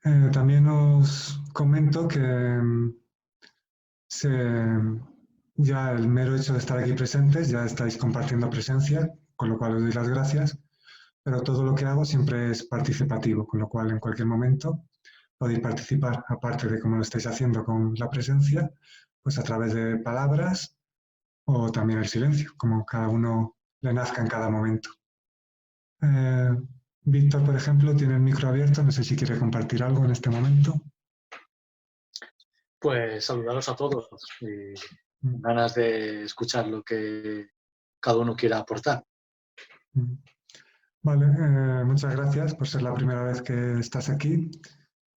También os comento que se- ya el mero hecho de estar aquí presentes, ya estáis compartiendo presencia, con lo cual os doy las gracias, pero todo lo que hago siempre es participativo, con lo cual en cualquier momento podéis participar, aparte de como lo estáis haciendo con la presencia, pues a través de palabras o también el silencio, como cada uno le nazca en cada momento. Eh, Víctor, por ejemplo, tiene el micro abierto, no sé si quiere compartir algo en este momento. Pues saludaros a todos y con Mm, ganas de escuchar lo que cada uno quiera aportar. mm. Vale, muchas gracias por ser la primera vez que estás aquí.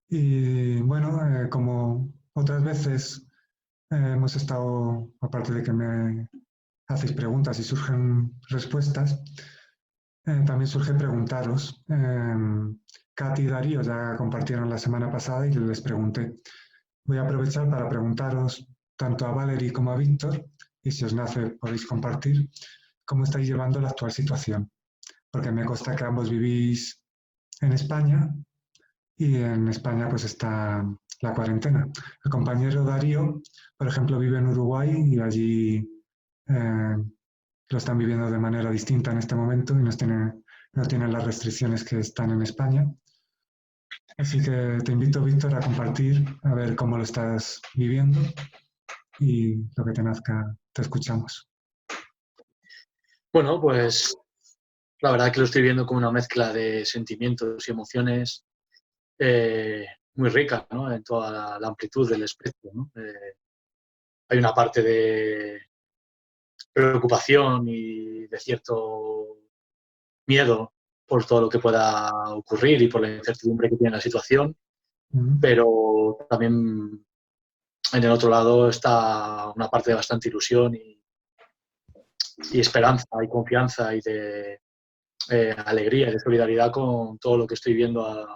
Y bueno, como otras veces hemos estado, aparte de que me hacéis preguntas y surgen respuestas, también surge preguntaros. Katy y Darío ya compartieron la semana pasada y yo les pregunté. Voy a aprovechar para preguntaros tanto a Valerie como a Víctor, y si os nace podéis compartir, cómo estáis llevando la actual situación. Porque me consta que ambos vivís en España y en España pues está la cuarentena. El compañero Darío, por ejemplo, vive en Uruguay y allí eh, lo están viviendo de manera distinta en este momento y no tienen las restricciones que están en España. Así que te invito, Víctor, a compartir, a ver cómo lo estás viviendo y lo que te nazca, te escuchamos. Bueno, pues la verdad que lo estoy viendo como una mezcla de sentimientos y emociones muy rica, ¿no? En toda la amplitud del espectro, ¿no? Hay una parte de preocupación y de cierto miedo por todo lo que pueda ocurrir y por la incertidumbre que tiene la situación, Mm, pero también en el otro lado está una parte de bastante ilusión y esperanza y confianza y de alegría y de solidaridad con todo lo que estoy viendo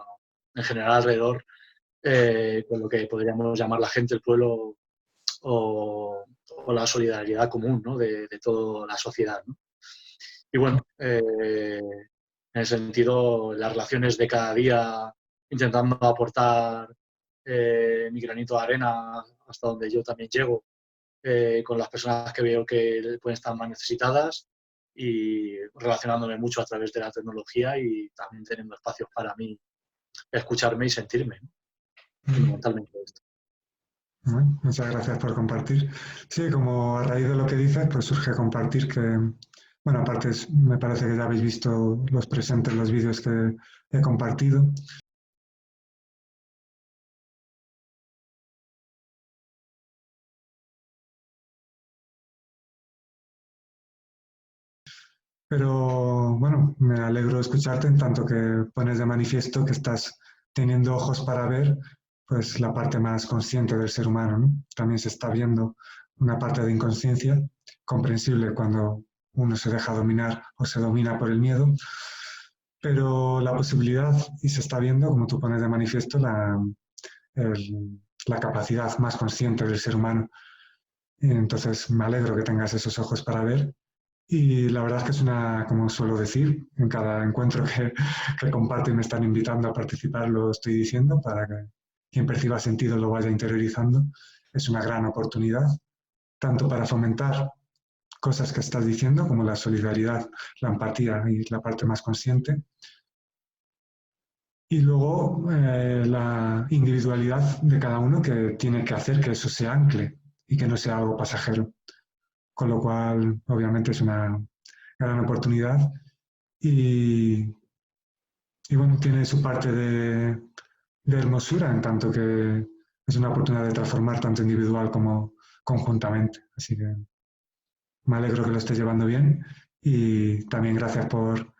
en general alrededor, con lo que podríamos llamar la gente, el pueblo o la solidaridad común, ¿no? de toda la sociedad, ¿no? Y bueno, en ese sentido, las relaciones de cada día, intentando aportar mi granito de arena hasta donde yo también llego, con las personas que veo que pueden estar más necesitadas y relacionándome mucho a través de la tecnología y también teniendo espacios para mí escucharme y sentirme, ¿no? mm. Fundamentalmente esto. Bueno, muchas gracias por compartir. Sí, como a raíz de lo que dices, pues surge compartir que, bueno, aparte me parece que ya habéis visto los presentes, los vídeos que he compartido, pero bueno, me alegro escucharte en tanto que pones de manifiesto que estás teniendo ojos para ver, pues la parte más consciente del ser humano, ¿no? También se está viendo una parte de inconsciencia, comprensible cuando uno se deja dominar o se domina por el miedo, pero la posibilidad, y se está viendo, como tú pones de manifiesto, la capacidad más consciente del ser humano. Y entonces me alegro que tengas esos ojos para ver. Y la verdad es que es una, como suelo decir, en cada encuentro que comparto y me están invitando a participar, lo estoy diciendo para que quien perciba sentido lo vaya interiorizando. Es una gran oportunidad, tanto para fomentar cosas que estás diciendo, como la solidaridad, la empatía y la parte más consciente, y luego la individualidad de cada uno que tiene que hacer que eso se ancle y que no sea algo pasajero. Con lo cual, obviamente, es una gran oportunidad y, y bueno, tiene su parte de hermosura en tanto que es una oportunidad de transformar tanto individual como conjuntamente. Así que me alegro que lo estés llevando bien y también gracias por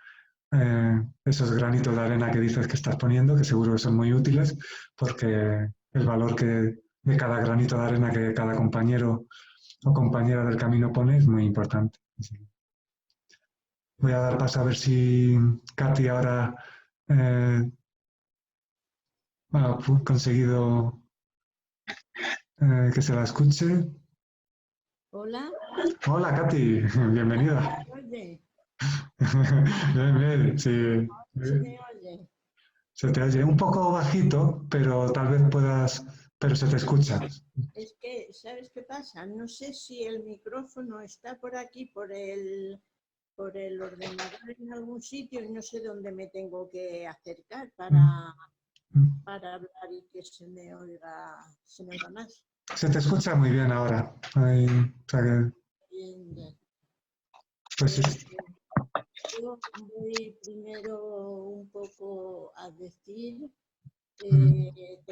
esos granitos de arena que dices que estás poniendo, que seguro que son muy útiles, porque el valor de cada granito de arena que cada compañero o compañera del camino pone es muy importante. Así que voy a dar paso a ver si Katy ahora eh, ha conseguido que se la escuche. Hola, Hola Katy, bienvenida. ¿me oye? Bien, bien, sí. ¿Se me oye? Se te oye un poco bajito, pero tal vez puedas, pero se te escucha. Es que, ¿sabes qué pasa? No sé si el micrófono está por aquí, por el ordenador en algún sitio y no sé dónde me tengo que acercar para hablar y que se me oiga más. Se te escucha muy bien ahora. Ahí, o sea que, Bien, pues sí. yo voy primero un poco a decir, te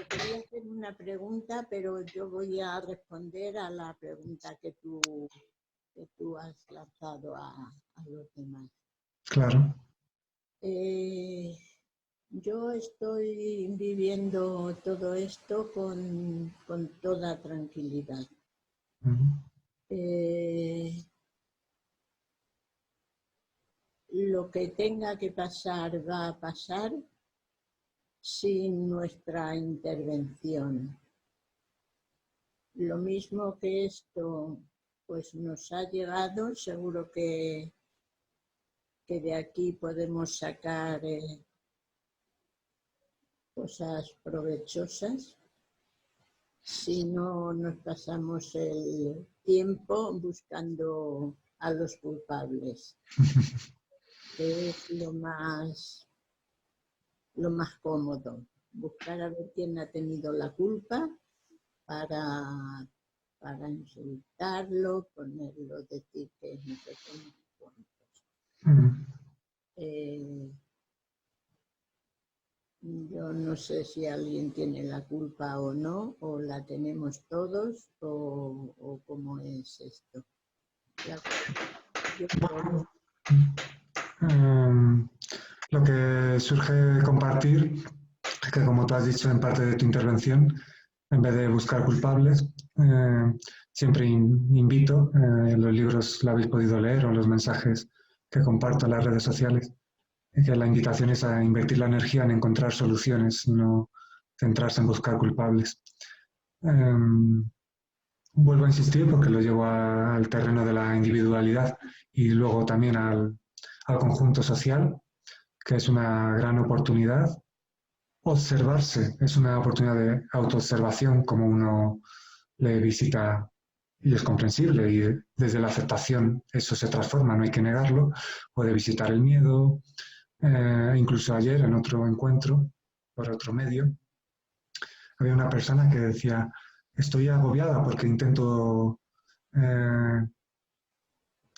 quería hacer una pregunta, pero yo voy a responder a la pregunta que tú has lanzado a los demás. Claro. Yo estoy viviendo todo esto con toda tranquilidad. Eh, lo que tenga que pasar va a pasar sin nuestra intervención. Lo mismo que esto pues nos ha llegado, seguro que de aquí podemos sacar cosas provechosas si no nos pasamos el tiempo buscando a los culpables, que es lo más cómodo, buscar a ver quién ha tenido la culpa para insultarlo, ponerlo, decir que no sé qué, no sé cuántos. Yo no sé si alguien tiene la culpa o no, o la tenemos todos, o cómo es esto. Lo que surge compartir es que, como tú has dicho en parte de tu intervención, en vez de buscar culpables, siempre invito, los libros lo habéis podido leer o los mensajes que comparto en las redes sociales, que la invitación es a invertir la energía en encontrar soluciones, no centrarse en buscar culpables. Vuelvo a insistir porque lo llevo al terreno de la individualidad y luego también al conjunto social, que es una gran oportunidad. Observarse es una oportunidad de autoobservación, como uno le visita y es comprensible y desde la aceptación eso se transforma, no hay que negarlo. Puede visitar el miedo, incluso ayer en otro encuentro por otro medio había una persona que decía, estoy agobiada porque intento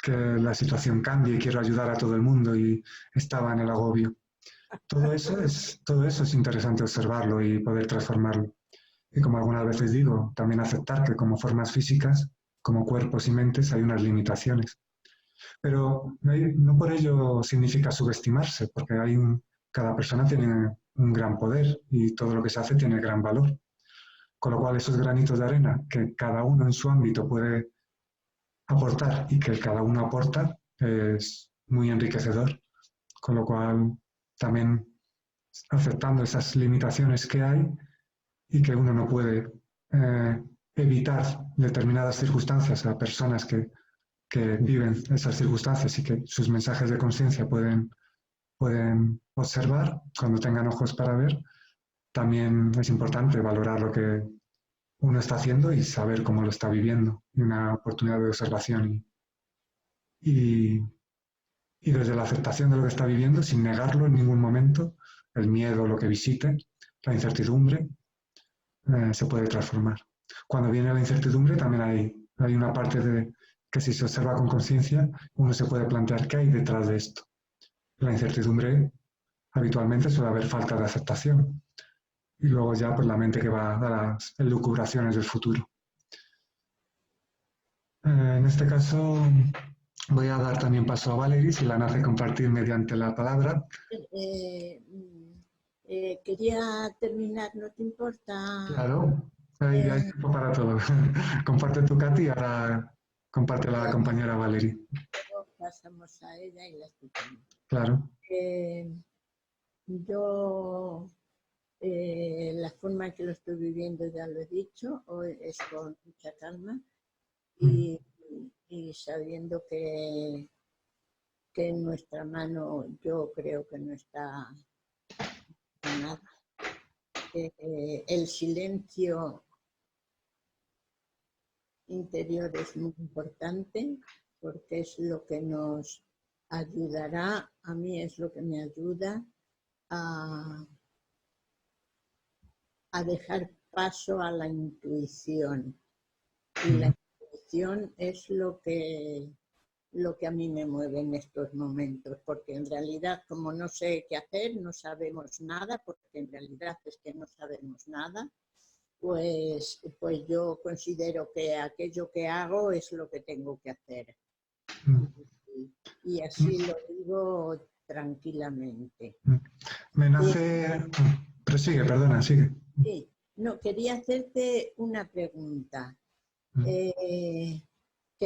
que la situación cambie y quiero ayudar a todo el mundo y estaba en el agobio. Todo eso es interesante observarlo y poder transformarlo. Y como algunas veces digo, también aceptar que como formas físicas, como cuerpos y mentes, hay unas limitaciones. Pero no por ello significa subestimarse, porque cada persona tiene un gran poder y todo lo que se hace tiene gran valor. Con lo cual esos granitos de arena que cada uno en su ámbito puede aportar y que cada uno aporta es muy enriquecedor. Con lo cual también aceptando esas limitaciones que hay y que uno no puede evitar determinadas circunstancias a personas que viven esas circunstancias y que sus mensajes de conciencia pueden observar cuando tengan ojos para ver, también es importante valorar lo que uno está haciendo y saber cómo lo está viviendo, y una oportunidad de observación y, y desde la aceptación de lo que está viviendo, sin negarlo en ningún momento, el miedo, lo que visite, la incertidumbre, se puede transformar. Cuando viene la incertidumbre también hay una parte de que si se observa con conciencia, uno se puede plantear qué hay detrás de esto. La incertidumbre habitualmente suele haber falta de aceptación y luego ya pues la mente que va a las elucubraciones del futuro. En este caso voy a dar también paso a Valerie, si la nace compartir mediante la palabra. Quería terminar, ¿no te importa? Claro, hay tiempo para todo. Comparte tu Katy y ahora comparte la compañera Valerie. Pasamos a ella y la escuchamos. Claro. Yo, la forma en que lo estoy viviendo, ya lo he dicho, hoy es con mucha calma y sabiendo que en nuestra mano yo creo que no está nada. El silencio interior es muy importante porque es lo que nos ayudará, a mí es lo que me ayuda a dejar paso a la intuición. Y la intuición es lo que a mí me mueve en estos momentos, porque en realidad, como no sé qué hacer, no sabemos nada, porque en realidad es que no sabemos nada, pues yo considero que aquello que hago es lo que tengo que hacer. Y así lo digo tranquilamente. Me nace... Prosigue, perdona, sigue. Sí, no, quería hacerte una pregunta que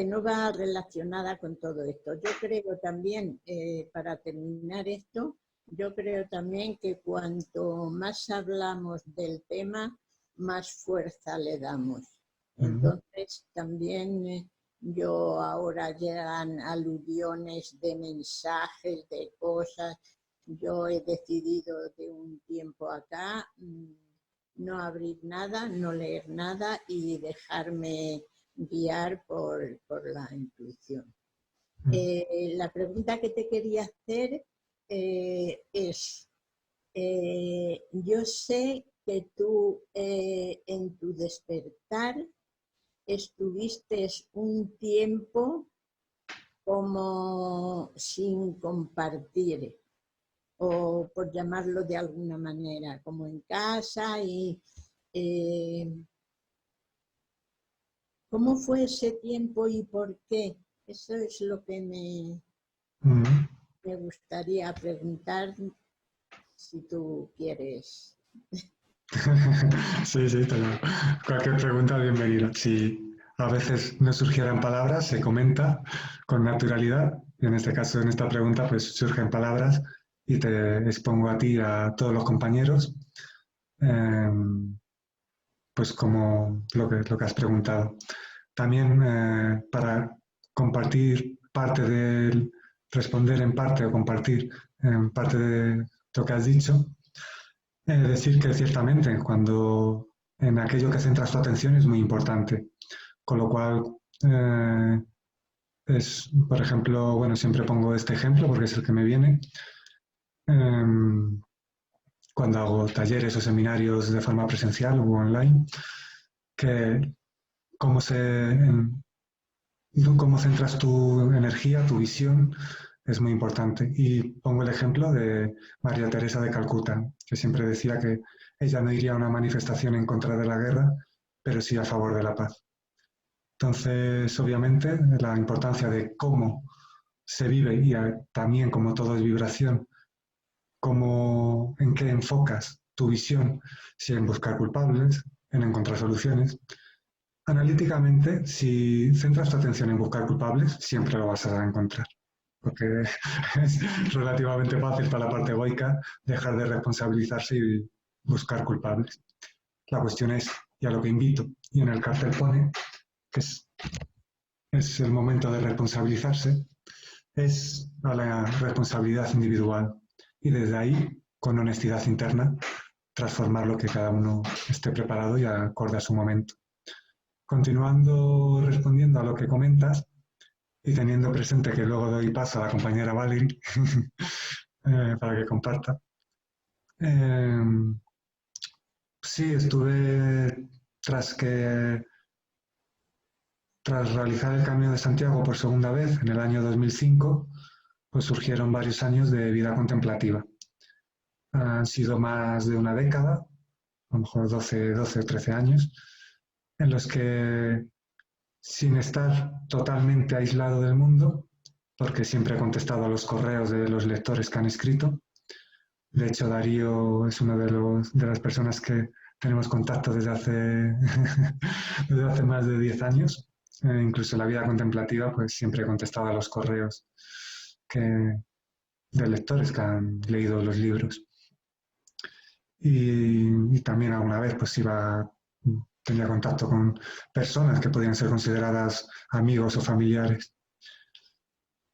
no va relacionada con todo esto. Yo creo también, para terminar esto, yo creo también que cuanto más hablamos del tema, más fuerza le damos. Entonces, también yo ahora llegan aluviones de mensajes, de cosas. Yo he decidido de un tiempo acá no abrir nada, no leer nada y dejarme guiar por la intuición. La pregunta que te quería hacer es, yo sé que tú en tu despertar estuviste un tiempo como sin compartir, o por llamarlo de alguna manera, como en casa. Y ¿cómo fue ese tiempo y por qué? Eso es lo que me gustaría preguntar, si tú quieres. Sí, cualquier pregunta bienvenida. Si a veces no surgieran palabras, se comenta con naturalidad. Y en este caso, en esta pregunta, pues surgen palabras y te expongo a ti y a todos los compañeros, pues como lo que has preguntado. También para compartir parte responder en parte o compartir en parte de lo que has dicho, decir que ciertamente cuando en aquello que centras tu atención es muy importante, con lo cual por ejemplo, bueno, siempre pongo este ejemplo porque es el que me viene, cuando hago talleres o seminarios de forma presencial o online, que cómo centras tu energía, tu visión, es muy importante. Y pongo el ejemplo de María Teresa de Calcuta, que siempre decía que ella no iría a una manifestación en contra de la guerra, pero sí a favor de la paz. Entonces, obviamente, la importancia de cómo se vive y también como todo es vibración, en qué enfocas tu visión, si en buscar culpables, en encontrar soluciones. Analíticamente, si centras tu atención en buscar culpables, siempre lo vas a encontrar, porque es relativamente fácil para la parte egoica dejar de responsabilizarse y buscar culpables. La cuestión es, y a lo que invito, y en el cartel pone, que es el momento de responsabilizarse, es a la responsabilidad individual y desde ahí, con honestidad interna, transformar lo que cada uno esté preparado y acorde a su momento. Continuando respondiendo a lo que comentas y teniendo presente que luego doy paso a la compañera Valerie para que comparta. Sí, estuve tras realizar el Camino de Santiago por segunda vez en el año 2005, pues surgieron varios años de vida contemplativa. Han sido más de una década, a lo mejor 12 o 13 años, en los que, sin estar totalmente aislado del mundo, porque siempre he contestado a los correos de los lectores que han escrito. De hecho, Darío es una de las personas que tenemos contacto desde hace más de 10 años. Incluso en la vida contemplativa, pues siempre he contestado a los correos de lectores que han leído los libros. Y también alguna vez pues tenía contacto con personas que podían ser consideradas amigos o familiares.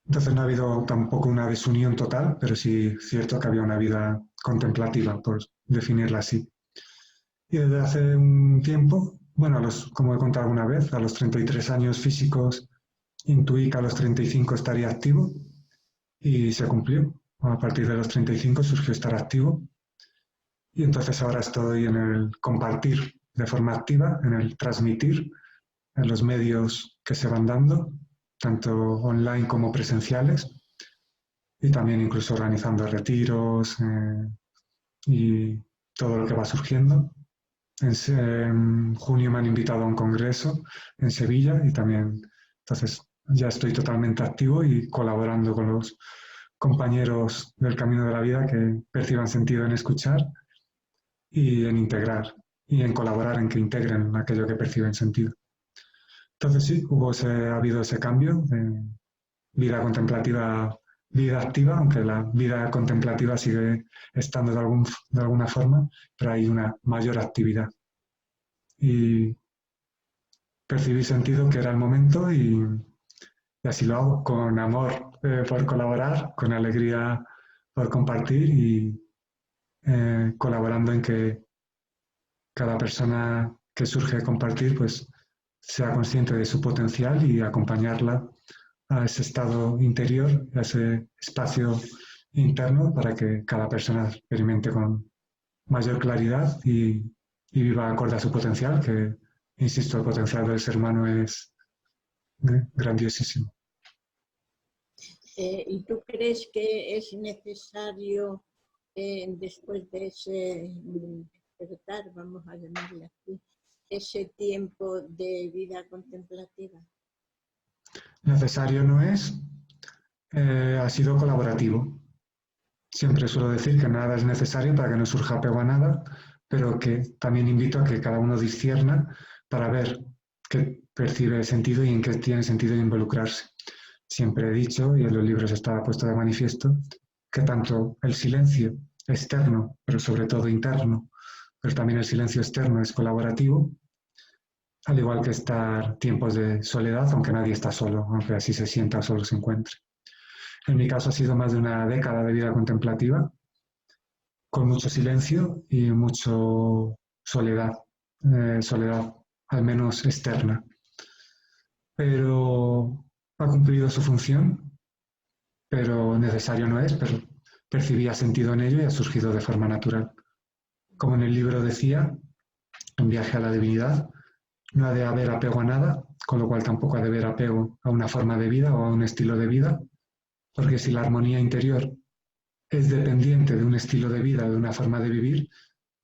Entonces no ha habido tampoco una desunión total, pero sí cierto que había una vida contemplativa, por definirla así. Y desde hace un tiempo, bueno, como he contado alguna vez, a los 33 años físicos intuí que a los 35 estaría activo y se cumplió. A partir de los 35 surgió estar activo y entonces ahora estoy en el compartir de forma activa, en el transmitir, en los medios que se van dando, tanto online como presenciales, y también incluso organizando retiros y todo lo que va surgiendo. En junio me han invitado a un congreso en Sevilla y también, entonces, ya estoy totalmente activo y colaborando con los compañeros del camino de la vida que perciban sentido en escuchar y en integrar y en colaborar en que integren aquello que perciben sentido. Entonces sí, ha habido ese cambio de vida contemplativa, vida activa, aunque la vida contemplativa sigue estando de alguna forma, pero hay una mayor actividad. Y percibí sentido que era el momento y así lo hago, con amor por colaborar, con alegría por compartir y colaborando en que cada persona que surge a compartir pues sea consciente de su potencial y acompañarla a ese estado interior, a ese espacio interno para que cada persona experimente con mayor claridad y viva acorde a su potencial, que, insisto, el potencial del ser humano es grandiosísimo. ¿Y tú crees que es necesario, después de ese despertar, vamos a llamarle así, ese tiempo de vida contemplativa? Necesario no es, ha sido colaborativo. Siempre suelo decir que nada es necesario para que no surja apego a nada, pero que también invito a que cada uno discierna para ver qué percibe sentido y en qué tiene sentido involucrarse. Siempre he dicho, y en los libros está puesto de manifiesto, que tanto el silencio externo, pero sobre todo interno, pero también el silencio externo es colaborativo, al igual que estar tiempos de soledad, aunque nadie está solo, aunque así se sienta o solo se encuentre. En mi caso ha sido más de una década de vida contemplativa, con mucho silencio y mucho soledad al menos externa. Pero ha cumplido su función, pero necesario no es, pero percibía sentido en ello y ha surgido de forma natural. Como en el libro decía, en Viaje a la Divinidad, no ha de haber apego a nada, con lo cual tampoco ha de haber apego a una forma de vida o a un estilo de vida, porque si la armonía interior es dependiente de un estilo de vida, de una forma de vivir,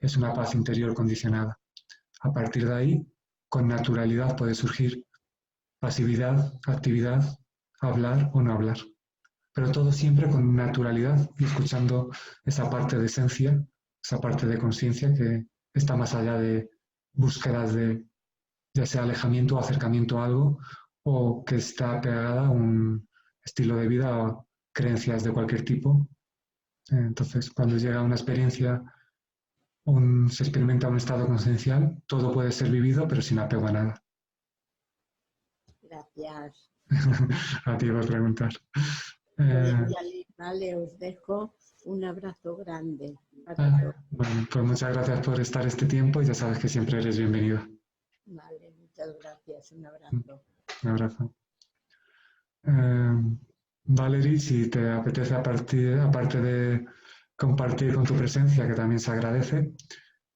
es una paz interior condicionada. A partir de ahí, con naturalidad puede surgir pasividad, actividad, hablar o no hablar. Pero todo siempre con naturalidad y escuchando esa parte de esencia, esa parte de conciencia que está más allá de búsquedas de ya sea alejamiento o acercamiento a algo, o que está pegada a un estilo de vida o creencias de cualquier tipo. Entonces, cuando llega una experiencia, se experimenta un estado consciencial, todo puede ser vivido, pero sin apego a nada. Gracias. A ti por preguntar. Vale, os dejo un abrazo grande para todos. Bueno, pues muchas gracias por estar este tiempo y ya sabes que siempre eres bienvenido. Vale, muchas gracias. Un abrazo. Un abrazo. Valerie, si te apetece aparte de compartir con tu presencia, que también se agradece,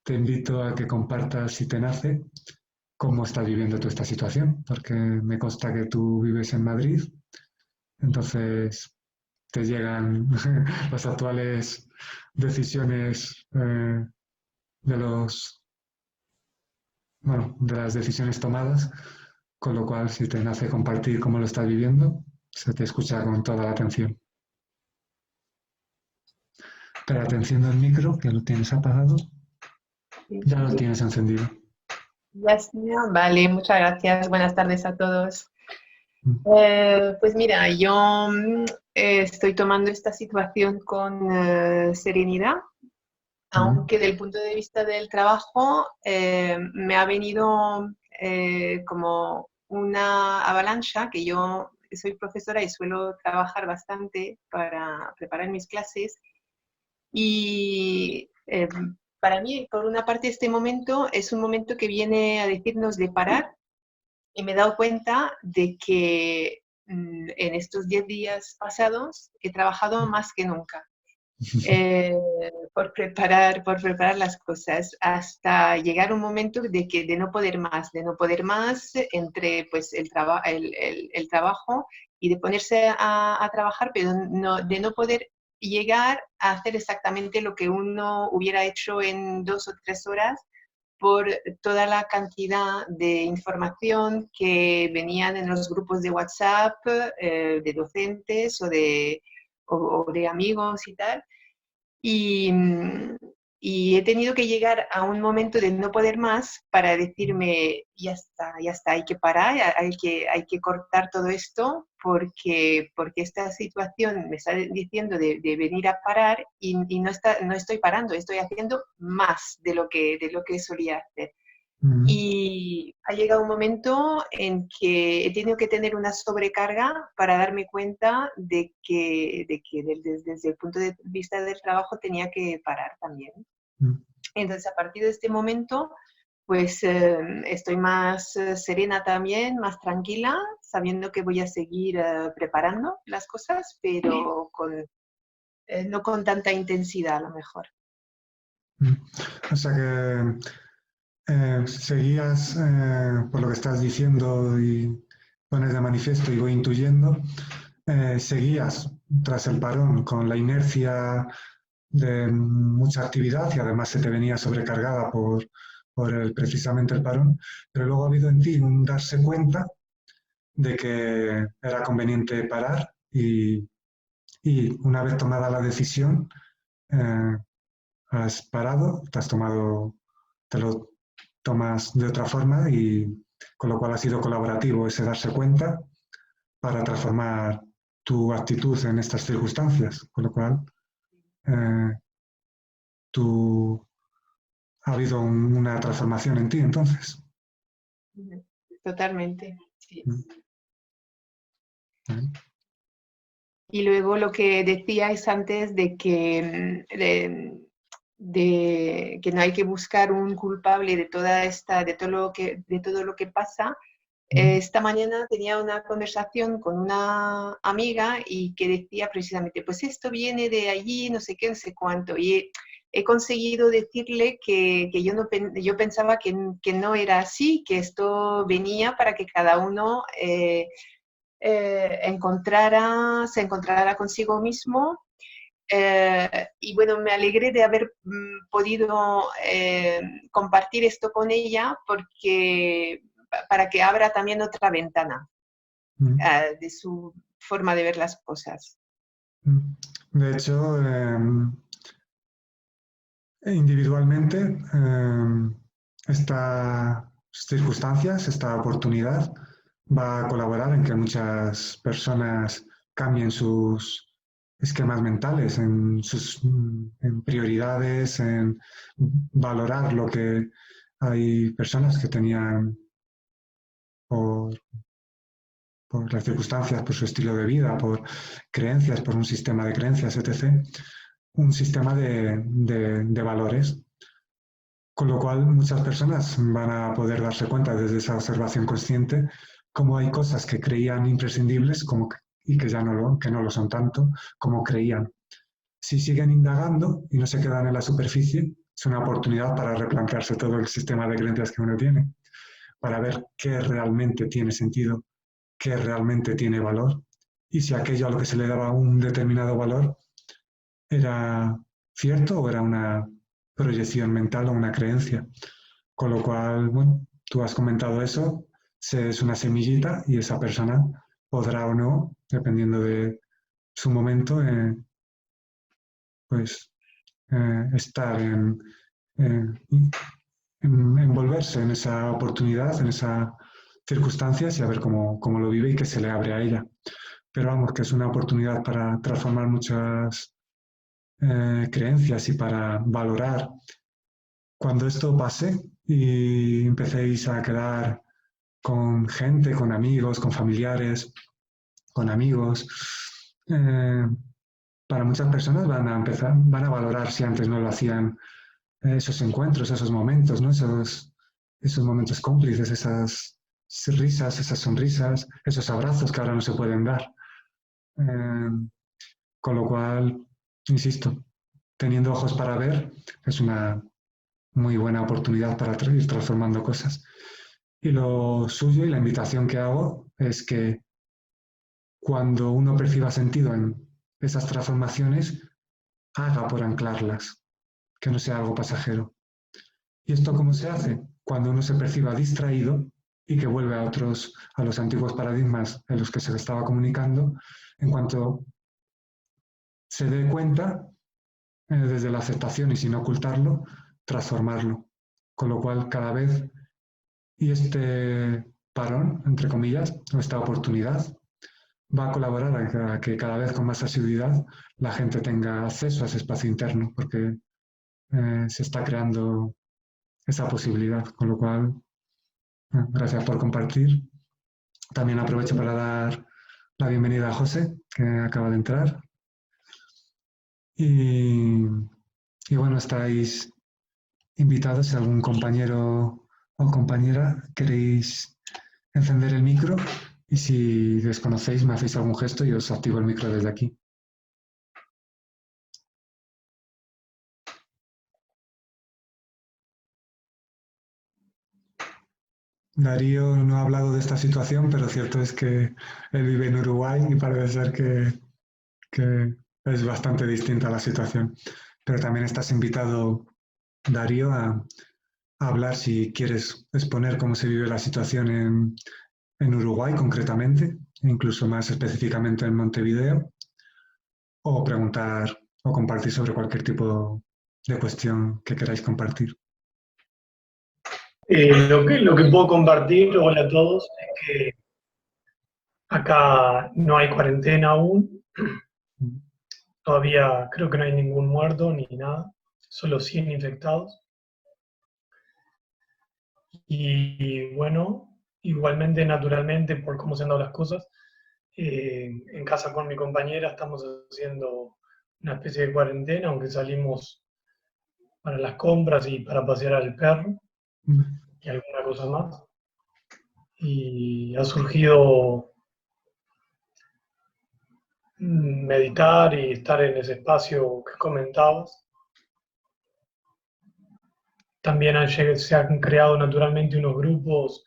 te invito a que compartas, si te nace, cómo estás viviendo tú esta situación, porque me consta que tú vives en Madrid, entonces te llegan las actuales decisiones de las decisiones tomadas, con lo cual si te nace compartir cómo lo estás viviendo, se te escucha con toda la atención. Pero atención al micro, que lo tienes apagado, ya lo tienes encendido. Ya está, vale, muchas gracias. Buenas tardes a todos. Pues mira, yo estoy tomando esta situación con serenidad, aunque del punto de vista del trabajo me ha venido como una avalancha, que yo soy profesora y suelo trabajar bastante para preparar mis clases, Y para mí, por una parte, este momento es un momento que viene a decirnos de parar, y me he dado cuenta de que en estos 10 días pasados he trabajado más que nunca. Por preparar las cosas hasta llegar un momento de no poder más entre pues el trabajo y de ponerse a trabajar, pero de no poder llegar a hacer exactamente lo que uno hubiera hecho en 2 o 3 horas por toda la cantidad de información que venían en los grupos de WhatsApp de docentes o de amigos y tal. Y, y he tenido que llegar a un momento de no poder más para decirme, ya está, hay que parar, hay que cortar todo esto porque esta situación me está diciendo de venir a parar y no estoy parando, estoy haciendo más de lo que solía hacer. Y ha llegado un momento en que he tenido que tener una sobrecarga para darme cuenta de que desde el punto de vista del trabajo tenía que parar también. Entonces, a partir de este momento, pues estoy más serena también, más tranquila, sabiendo que voy a seguir preparando las cosas, pero no con tanta intensidad a lo mejor. O sea que seguías, por lo que estás diciendo y pones de manifiesto y voy intuyendo, seguías tras el parón con la inercia de mucha actividad y además se te venía sobrecargada por precisamente el parón, pero luego ha habido en ti un darse cuenta de que era conveniente parar y una vez tomada la decisión, has parado, te lo tomas de otra forma y con lo cual ha sido colaborativo ese darse cuenta para transformar tu actitud en estas circunstancias, con lo cual ha habido una transformación en ti entonces. Totalmente, sí. ¿Sí? Y luego lo que decíais antes de que no hay que buscar un culpable de todo lo que pasa. Esta mañana tenía una conversación con una amiga y que decía precisamente, pues esto viene de allí, no sé qué, no sé cuánto. Y he conseguido decirle que yo pensaba que no era así, que esto venía para que cada uno se encontrara consigo mismo. Y bueno, me alegré de haber podido compartir esto con ella para que abra también otra ventana de su forma de ver las cosas. De hecho, individualmente, estas circunstancias, esta oportunidad va a colaborar en que muchas personas cambien sus esquemas mentales, en prioridades, en valorar lo que hay personas que tenían por las circunstancias, por su estilo de vida, por creencias, por un sistema de creencias, etc., un sistema de valores. Con lo cual, muchas personas van a poder darse cuenta desde esa observación consciente cómo hay cosas que creían imprescindibles y que ya no lo son tanto como creían. Si siguen indagando y no se quedan en la superficie, es una oportunidad para replantearse todo el sistema de creencias que uno tiene, para ver qué realmente tiene sentido, qué realmente tiene valor, y si aquello a lo que se le daba un determinado valor era cierto o era una proyección mental o una creencia. Con lo cual, bueno, tú has comentado eso, es una semillita y esa persona podrá o no, dependiendo de su momento, pues estar envolverse en esa oportunidad, en esa circunstancia y a ver cómo lo vive y qué se le abre a ella. Pero vamos, que es una oportunidad para transformar muchas creencias y para valorar. Cuando esto pase y empecéis a quedar con gente, con amigos, con familiares, con amigos, para muchas personas van a valorar si antes no lo hacían, esos encuentros, esos momentos, ¿no? Esos momentos cómplices, esas risas, esas sonrisas, esos abrazos que ahora no se pueden dar. Eh, con lo cual, insisto, teniendo ojos para ver, es una muy buena oportunidad para ir transformando cosas. Y lo suyo y la invitación que hago es que cuando uno perciba sentido en esas transformaciones, haga por anclarlas, que no sea algo pasajero. ¿Y esto cómo se hace? Cuando uno se perciba distraído y que vuelve a los antiguos paradigmas en los que se le estaba comunicando, en cuanto se dé cuenta, desde la aceptación y sin ocultarlo, transformarlo. Con lo cual, cada vez, y este parón, entre comillas, o esta oportunidad, va a colaborar a que cada vez con más asiduidad la gente tenga acceso a ese espacio interno, porque se está creando esa posibilidad. Con lo cual, gracias por compartir. También aprovecho para dar la bienvenida a José, que acaba de entrar. Y, y bueno, estáis invitados, si algún compañero o compañera queréis encender el micro, y si desconocéis me hacéis algún gesto y os activo el micro desde aquí. Darío no ha hablado de esta situación, pero cierto es que él vive en Uruguay y parece ser que es bastante distinta la situación. Pero también estás invitado, Darío, a hablar si quieres exponer cómo se vive la situación en Uruguay concretamente, incluso más específicamente en Montevideo, o preguntar o compartir sobre cualquier tipo de cuestión que queráis compartir. Lo que puedo compartir, hola a todos, es que acá no hay cuarentena aún. Todavía creo que no hay ningún muerto ni nada, solo 100 infectados. Y bueno, igualmente, naturalmente, por cómo se han dado las cosas, en casa con mi compañera estamos haciendo una especie de cuarentena, aunque salimos para las compras y para pasear al perro y alguna cosa más. Y ha surgido meditar y estar en ese espacio que comentabas. También se han creado naturalmente unos grupos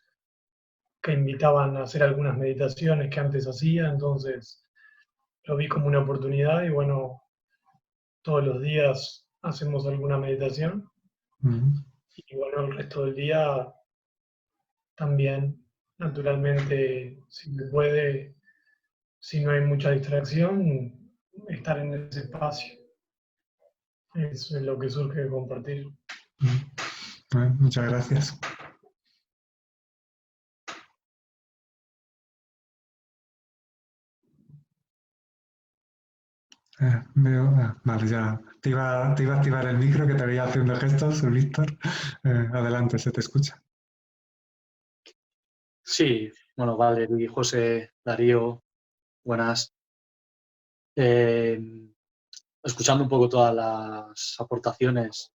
que invitaban a hacer algunas meditaciones que antes hacía, entonces lo vi como una oportunidad y bueno, todos los días hacemos alguna meditación y bueno, el resto del día también, naturalmente, si se puede, si no hay mucha distracción, estar en ese espacio. Eso es lo que surge de compartir. Bueno, muchas gracias. Vale, ya te iba a activar el micro, que te veía haciendo gestos, Víctor. Adelante, se te escucha. Sí, bueno, vale, José, Darío, buenas. Escuchando un poco todas las aportaciones,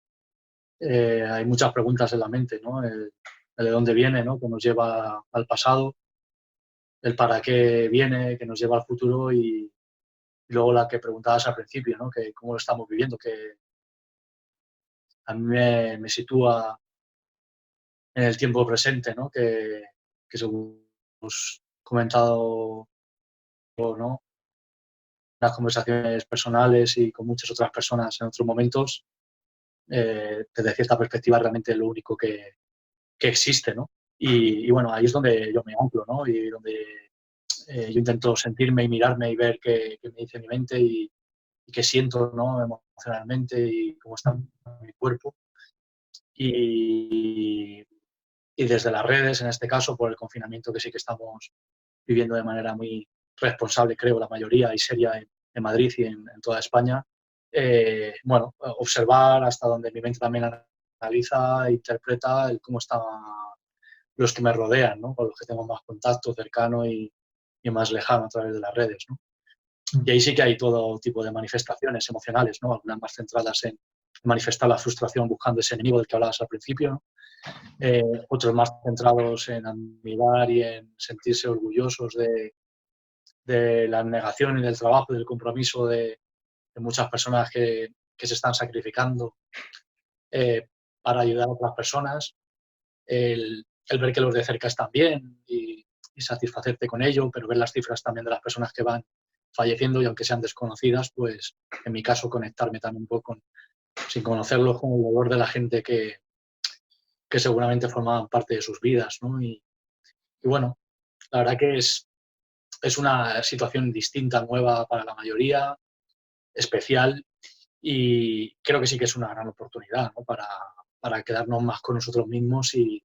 hay muchas preguntas en la mente, ¿no? El de dónde viene, ¿no? Que nos lleva al pasado, el para qué viene, que nos lleva al futuro y luego la que preguntabas al principio, ¿no? Que cómo lo estamos viviendo, que a mí me sitúa en el tiempo presente, ¿no? Que según hemos comentado, ¿no? Las conversaciones personales y con muchas otras personas en otros momentos, desde cierta perspectiva realmente es lo único que existe, ¿no? Y bueno, ahí es donde yo me anclo, ¿no? Y donde yo intento sentirme y mirarme y ver qué me dice mi mente y qué siento, ¿no? Emocionalmente y cómo está mi cuerpo. Y desde las redes, en este caso, por el confinamiento que sí que estamos viviendo de manera muy responsable, creo, la mayoría, y seria en Madrid y en toda España, bueno, observar hasta donde mi mente también analiza e interpreta el cómo están los que me rodean, ¿no? Con los que tengo más contacto cercano y más lejano a través de las redes, ¿no? Y ahí sí que hay todo tipo de manifestaciones emocionales, ¿no? Algunas más centradas en manifestar la frustración buscando ese enemigo del que hablabas al principio, ¿no? Otros más centrados en admirar y en sentirse orgullosos de la abnegación y del trabajo y del compromiso de muchas personas que se están sacrificando para ayudar a otras personas. El ver que los de cerca están bien y satisfacerte con ello, pero ver las cifras también de las personas que van falleciendo y aunque sean desconocidas, pues en mi caso conectarme también un poco sin conocerlos con el dolor de la gente que seguramente formaban parte de sus vidas, ¿no? Y bueno, la verdad que es una situación distinta, nueva para la mayoría, especial, y creo que sí que es una gran oportunidad, ¿no? para quedarnos más con nosotros mismos y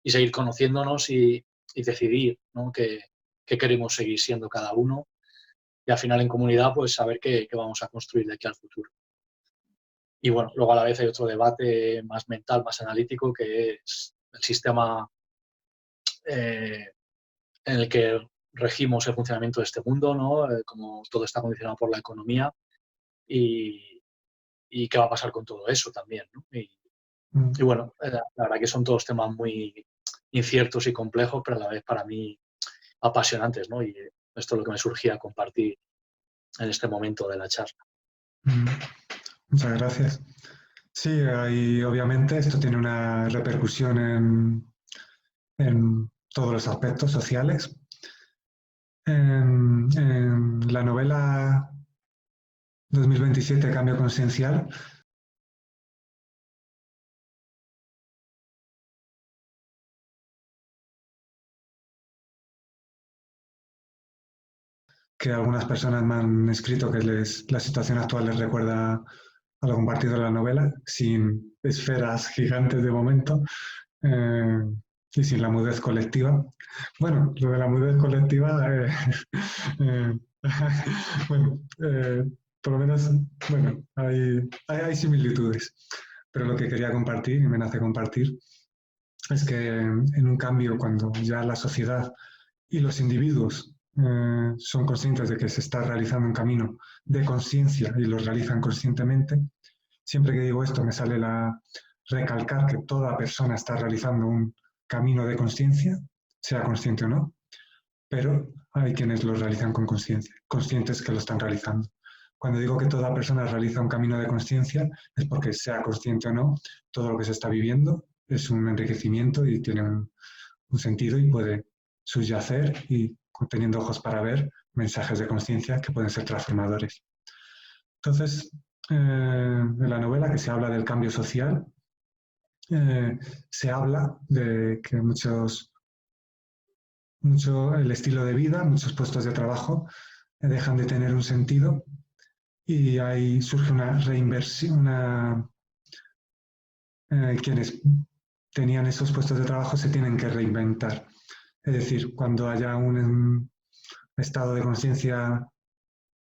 seguir conociéndonos y decidir, ¿no? qué queremos seguir siendo cada uno, y al final en comunidad pues saber qué vamos a construir de aquí al futuro. Y bueno, luego a la vez hay otro debate más mental, más analítico, que es el sistema en el que regimos el funcionamiento de este mundo, ¿no? Como todo está condicionado por la economía y qué va a pasar con todo eso también, ¿no? Y bueno, la verdad que son todos temas muy inciertos y complejos, pero a la vez para mí apasionantes, ¿no? Y esto es lo que me surgía compartir en este momento de la charla. Muchas gracias. Sí, y obviamente esto tiene una repercusión en todos los aspectos sociales. En la novela 2027, Cambio Consciencial, que algunas personas me han escrito que la situación actual les recuerda a lo compartido en la novela, sin esferas gigantes de momento y sin la mudez colectiva. Bueno, lo de la mudez colectiva, bueno, por lo menos, bueno, hay similitudes, pero lo que quería compartir y me nace compartir es que en un cambio, cuando ya la sociedad y los individuos son conscientes de que se está realizando un camino de conciencia y lo realizan conscientemente, siempre que digo esto me sale recalcar que toda persona está realizando un camino de conciencia, sea consciente o no, pero hay quienes lo realizan con conciencia, conscientes que lo están realizando. Cuando digo que toda persona realiza un camino de conciencia es porque, sea consciente o no, todo lo que se está viviendo es un enriquecimiento y tiene un sentido y puede subyacer y, teniendo ojos para ver, mensajes de conciencia que pueden ser transformadores. Entonces, en la novela que se habla del cambio social, se habla de que el estilo de vida, muchos puestos de trabajo dejan de tener un sentido y ahí surge una reinversión, quienes tenían esos puestos de trabajo se tienen que reinventar. Es decir, cuando haya un estado de conciencia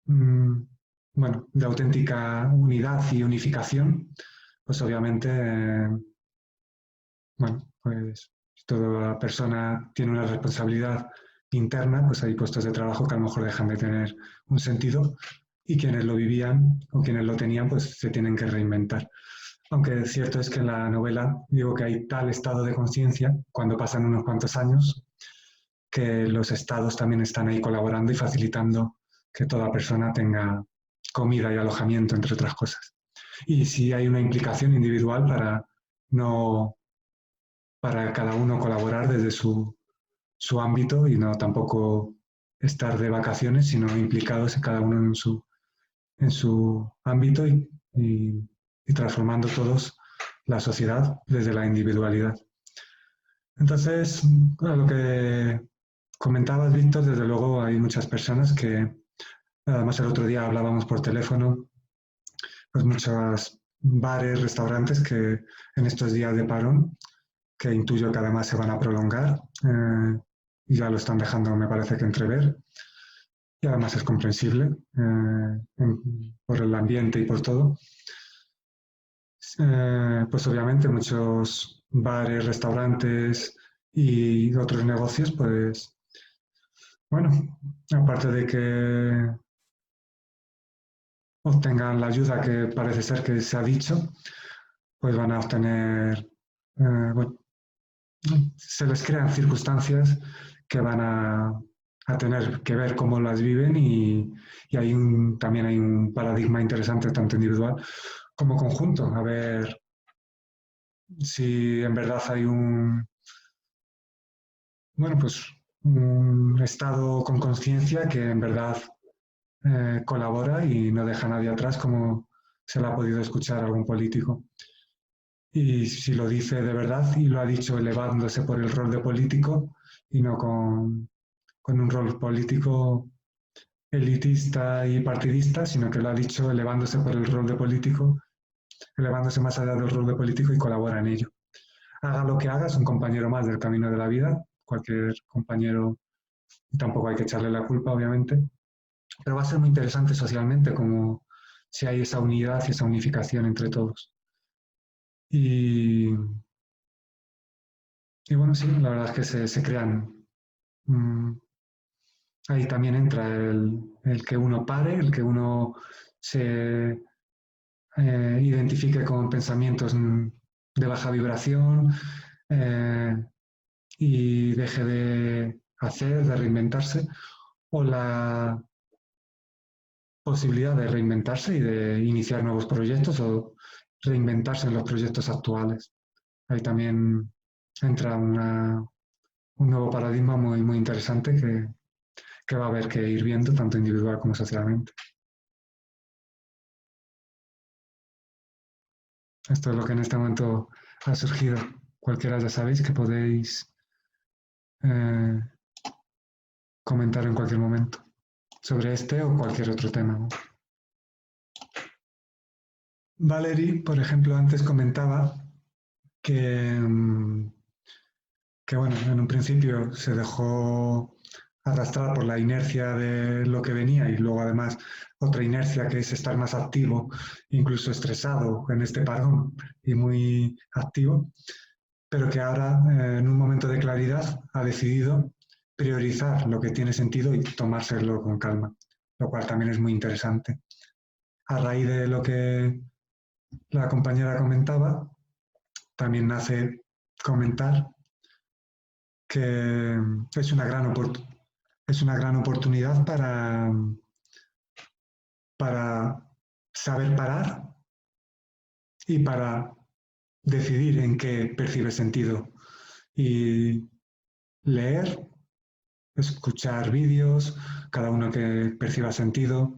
bueno, de auténtica unidad y unificación, pues obviamente, bueno, pues toda persona tiene una responsabilidad interna, pues hay puestos de trabajo que a lo mejor dejan de tener un sentido y quienes lo vivían o quienes lo tenían, pues se tienen que reinventar. Aunque cierto es que en la novela digo que hay tal estado de conciencia, cuando pasan unos cuantos años, que los estados también están ahí colaborando y facilitando que toda persona tenga comida y alojamiento, entre otras cosas. Y sí hay una implicación individual para cada uno colaborar desde su ámbito y no tampoco estar de vacaciones, sino implicados en cada uno en su ámbito y transformando todos la sociedad desde la individualidad. Entonces, lo que comentabas, Víctor, desde luego hay muchas personas que, además el otro día hablábamos por teléfono, pues muchos bares, restaurantes que en estos días de parón, que intuyo que además se van a prolongar, y ya lo están dejando, me parece que entrever, y además es comprensible por el ambiente y por todo. Pues obviamente muchos bares, restaurantes y otros negocios, pues bueno, aparte de que obtengan la ayuda que parece ser que se ha dicho, pues van a obtener, bueno, se les crean circunstancias que van a tener que ver cómo las viven y también hay un paradigma interesante tanto individual como conjunto, a ver si en verdad hay bueno, pues un estado con conciencia que en verdad colabora y no deja a nadie atrás como se le ha podido escuchar a algún político. Y si lo dice de verdad y lo ha dicho elevándose por el rol de político y no con un rol político elitista y partidista, sino que lo ha dicho elevándose por el rol de político, elevándose más allá del rol de político y colabora en ello. Haga lo que haga, es un compañero más del camino de la vida, cualquier compañero, y tampoco hay que echarle la culpa, obviamente, pero va a ser muy interesante socialmente como si hay esa unidad y esa unificación entre todos. Y bueno, sí, la verdad es que se crean. Ahí también entra el que uno pare, el que uno se identifique con pensamientos de baja vibración y deje de hacer, de reinventarse, o la posibilidad de reinventarse y de iniciar nuevos proyectos o reinventarse en los proyectos actuales. Ahí también entra un nuevo paradigma muy, muy interesante que va a haber que ir viendo tanto individual como socialmente. Esto es lo que en este momento ha surgido. Cualquiera ya sabéis que podéis eh, comentar en cualquier momento sobre este o cualquier otro tema, ¿no? Valerie, por ejemplo, antes comentaba que, que bueno, en un principio se dejó arrastrar por la inercia de lo que venía y luego además otra inercia que es estar más activo, incluso estresado en este parón y muy activo, pero que ahora en un momento de claridad ha decidido priorizar lo que tiene sentido y tomárselo con calma, lo cual también es muy interesante. A raíz de lo que la compañera comentaba, también nace comentar que es una gran oportunidad para saber parar y para decidir en qué percibe sentido. Y leer, escuchar vídeos, cada uno que perciba sentido,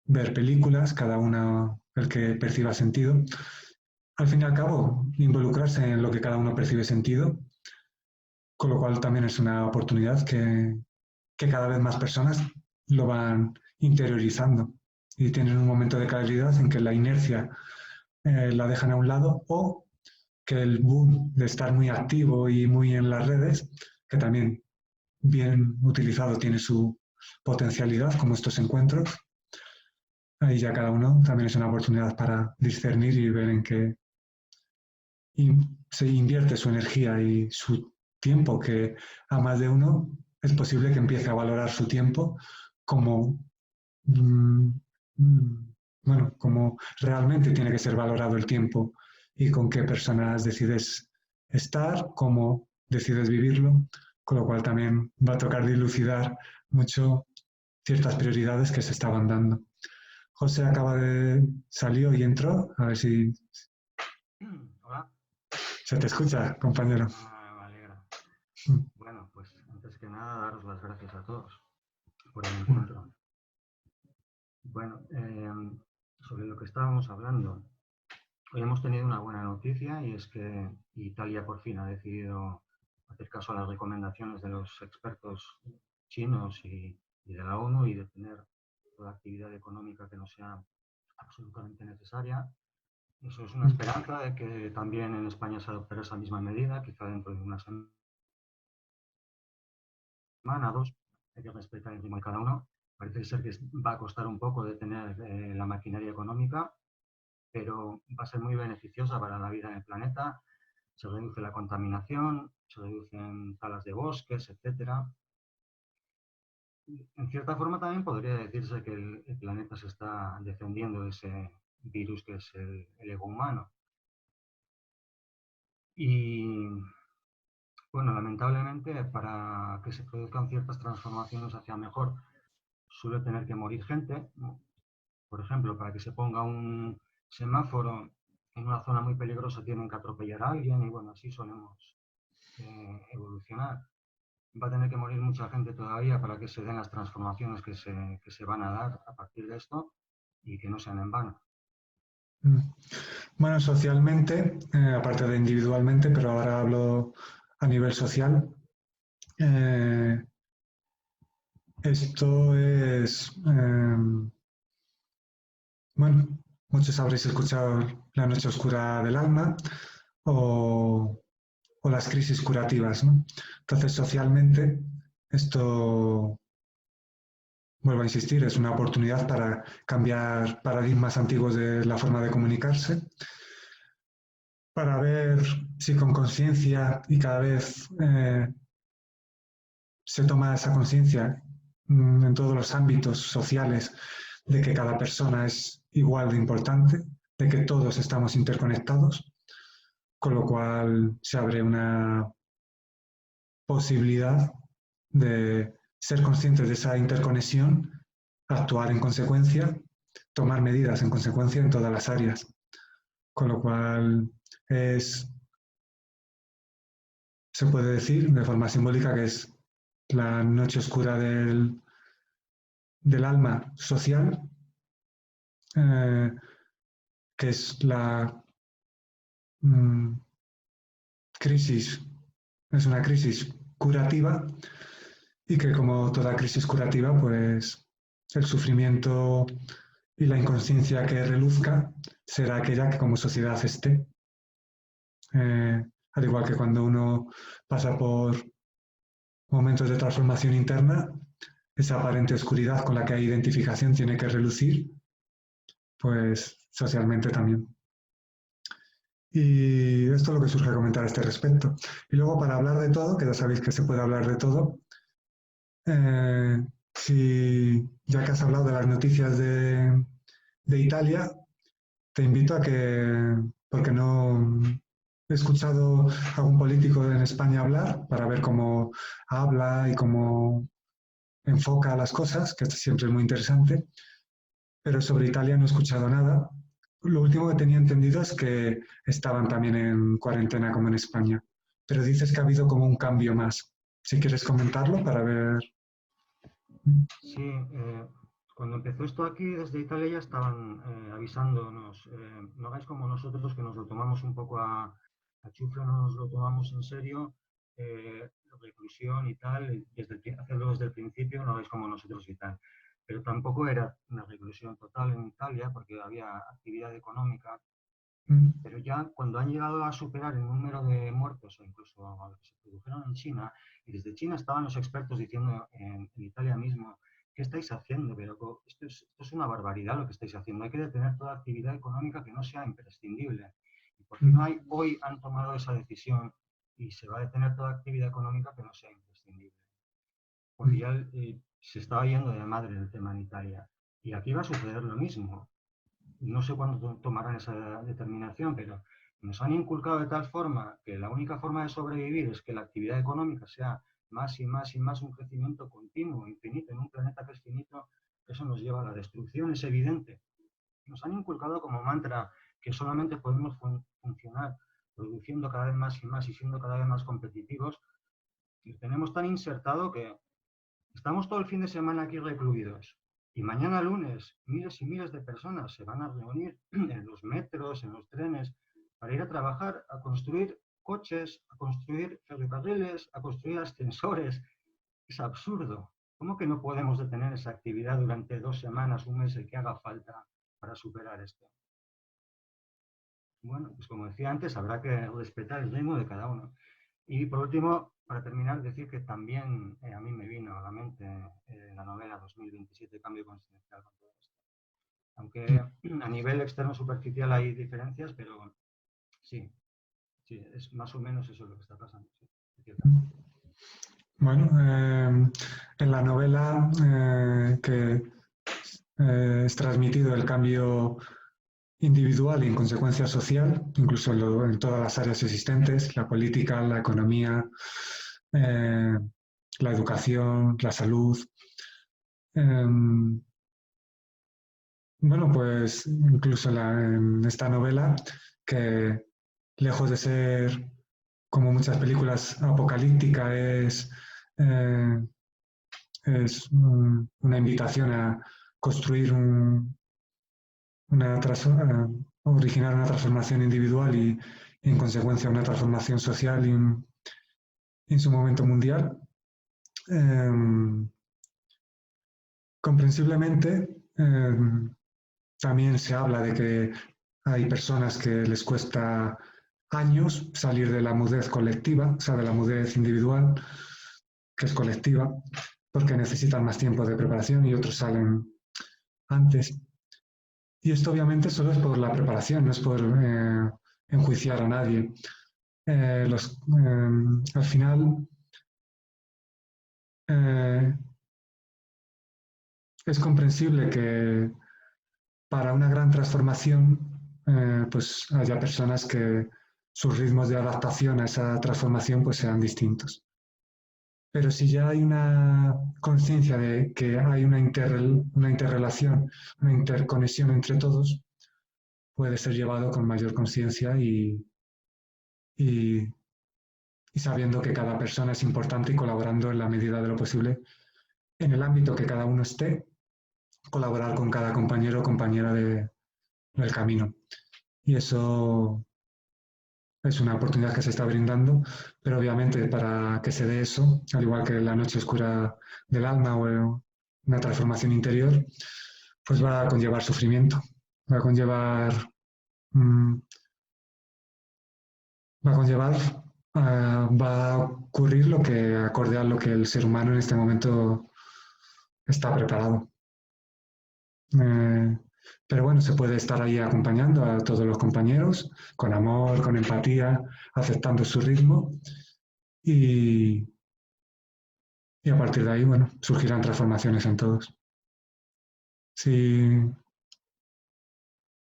ver películas, cada uno el que perciba sentido. Al fin y al cabo, involucrarse en lo que cada uno percibe sentido, con lo cual también es una oportunidad que cada vez más personas lo van interiorizando y tienen un momento de claridad en que la inercia la dejan a un lado o que el boom de estar muy activo y muy en las redes, que también bien utilizado tiene su potencialidad como estos encuentros, ahí ya cada uno también es una oportunidad para discernir y ver en qué se invierte su energía y su tiempo, que a más de uno es posible que empiece a valorar su tiempo como, mm, bueno, como realmente tiene que ser valorado el tiempo y con qué personas decides estar, cómo decides vivirlo, con lo cual también va a tocar dilucidar mucho ciertas prioridades que se estaban dando. José acaba de salir y entró, a ver si Hola. se te escucha, compañero. Me alegra. Bueno, pues antes que nada, daros las gracias a todos por el encuentro. Bueno, sobre lo que estábamos hablando, hoy hemos tenido una buena noticia y es que Italia por fin ha decidido hacer caso a las recomendaciones de los expertos chinos y de la ONU y detener toda actividad económica que no sea absolutamente necesaria. Eso es una esperanza de que también en España se adoptará esa misma medida, quizá dentro de una semana, 2, hay que respetar el ritmo de cada uno. Parece ser que va a costar un poco detener la maquinaria económica, pero va a ser muy beneficiosa para la vida en el planeta. Se reduce la contaminación, se reducen talas de bosques, etcétera. en cierta forma también podría decirse que el planeta se está defendiendo de ese virus que es el ego humano. Y bueno, lamentablemente para que se produzcan ciertas transformaciones hacia mejor suele tener que morir gente, ¿no? Por ejemplo, para que se ponga un semáforo en una zona muy peligrosa tienen que atropellar a alguien y bueno, así solemos evolucionar. Va a tener que morir mucha gente todavía para que se den las transformaciones que se van a dar a partir de esto y que no sean en vano. Bueno, socialmente, aparte de individualmente, pero ahora hablo a nivel social, esto es, bueno, muchos habréis escuchado La noche oscura del alma o las crisis curativas, ¿no? Entonces, socialmente, esto, vuelvo a insistir, es una oportunidad para cambiar paradigmas antiguos de la forma de comunicarse, para ver si con conciencia y cada vez se toma esa conciencia en todos los ámbitos sociales de que cada persona es igual de importante, de que todos estamos interconectados, con lo cual se abre una posibilidad de ser conscientes de esa interconexión, actuar en consecuencia, tomar medidas en consecuencia en todas las áreas. Con lo cual se puede decir de forma simbólica que es la noche oscura del alma social, que es la crisis, es una crisis curativa y que como toda crisis curativa, pues el sufrimiento y la inconsciencia que reluzca será aquella que como sociedad esté. Al igual que cuando uno pasa por momentos de transformación interna, esa aparente oscuridad con la que hay identificación tiene que relucir, pues socialmente también. Y esto es lo que surge a comentar a este respecto. Y luego, para hablar de todo, que ya sabéis que se puede hablar de todo, ya que has hablado de las noticias de Italia, te invito a que, porque no he escuchado a algún político en España hablar, para ver cómo habla y cómo enfoca las cosas, que siempre es muy interesante, pero sobre Italia no he escuchado nada. Lo último que tenía entendido es que estaban también en cuarentena como en España, pero dices que ha habido como un cambio más. Si quieres comentarlo para ver. Sí, cuando empezó esto aquí, desde Italia ya estaban avisándonos, no hagáis como nosotros que nos lo tomamos un poco a chufla, no nos lo tomamos en serio, reclusión y tal, hacerlo desde el principio, no hagáis como nosotros y tal. Pero tampoco era una reclusión total en Italia porque había actividad económica, pero ya cuando han llegado a superar el número de muertos o incluso a lo que se produjeron en China, y desde China estaban los expertos diciendo en Italia mismo, ¿qué estáis haciendo? Pero esto es una barbaridad lo que estáis haciendo. Hay que detener toda actividad económica que no sea imprescindible. ¿Y por qué no hoy han tomado esa decisión y se va a detener toda actividad económica que no sea imprescindible? Porque ya se estaba yendo de madre el tema en Italia. Y aquí va a suceder lo mismo. No sé cuándo tomarán esa determinación, pero nos han inculcado de tal forma que la única forma de sobrevivir es que la actividad económica sea más y más y más un crecimiento continuo, infinito, en un planeta que es finito, que eso nos lleva a la destrucción, es evidente. Nos han inculcado como mantra que solamente podemos funcionar produciendo cada vez más y más y siendo cada vez más competitivos, y lo tenemos tan insertado que estamos todo el fin de semana aquí recluidos. Y mañana lunes, miles y miles de personas se van a reunir en los metros, en los trenes, para ir a trabajar, a construir coches, a construir ferrocarriles, a construir ascensores. Es absurdo. ¿Cómo que no podemos detener esa actividad durante 2 semanas, un mes, el que haga falta para superar esto? Bueno, pues como decía antes, habrá que respetar el ritmo de cada uno. Y por último, para terminar, decir que también a mí me vino a la mente la novela 2027, Cambio Consciencial con todo esto. Aunque a nivel externo superficial hay diferencias, pero sí, es más o menos eso lo que está pasando. Sí, Bueno, en la novela que es transmitido el cambio individual y en consecuencia social, incluso en todas las áreas existentes, la política, la economía, la educación, la salud. Bueno, pues incluso en esta novela, que lejos de ser como muchas películas apocalíptica, es una invitación a construir originar una transformación individual y en consecuencia una transformación social en su momento mundial. Comprensiblemente, también se habla de que hay personas que les cuesta años salir de la mudez colectiva, o sea, de la mudez individual, que es colectiva, porque necesitan más tiempo de preparación y otros salen antes. Y esto obviamente solo es por la preparación, no es por enjuiciar a nadie. Al final es comprensible que para una gran transformación pues haya personas que sus ritmos de adaptación a esa transformación pues sean distintos. Pero si ya hay una conciencia de que hay una interrelación, una interconexión entre todos, puede ser llevado con mayor conciencia y sabiendo que cada persona es importante y colaborando en la medida de lo posible en el ámbito que cada uno esté, colaborar con cada compañero o compañera del camino. Y eso es una oportunidad que se está brindando, pero obviamente para que se dé eso, al igual que la noche oscura del alma o una transformación interior, pues va a conllevar sufrimiento, va a conllevar, va a ocurrir lo que acorde a lo que el ser humano en este momento está preparado. Pero bueno, se puede estar ahí acompañando a todos los compañeros, con amor, con empatía, aceptando su ritmo y a partir de ahí, bueno, surgirán transformaciones en todos. Sí.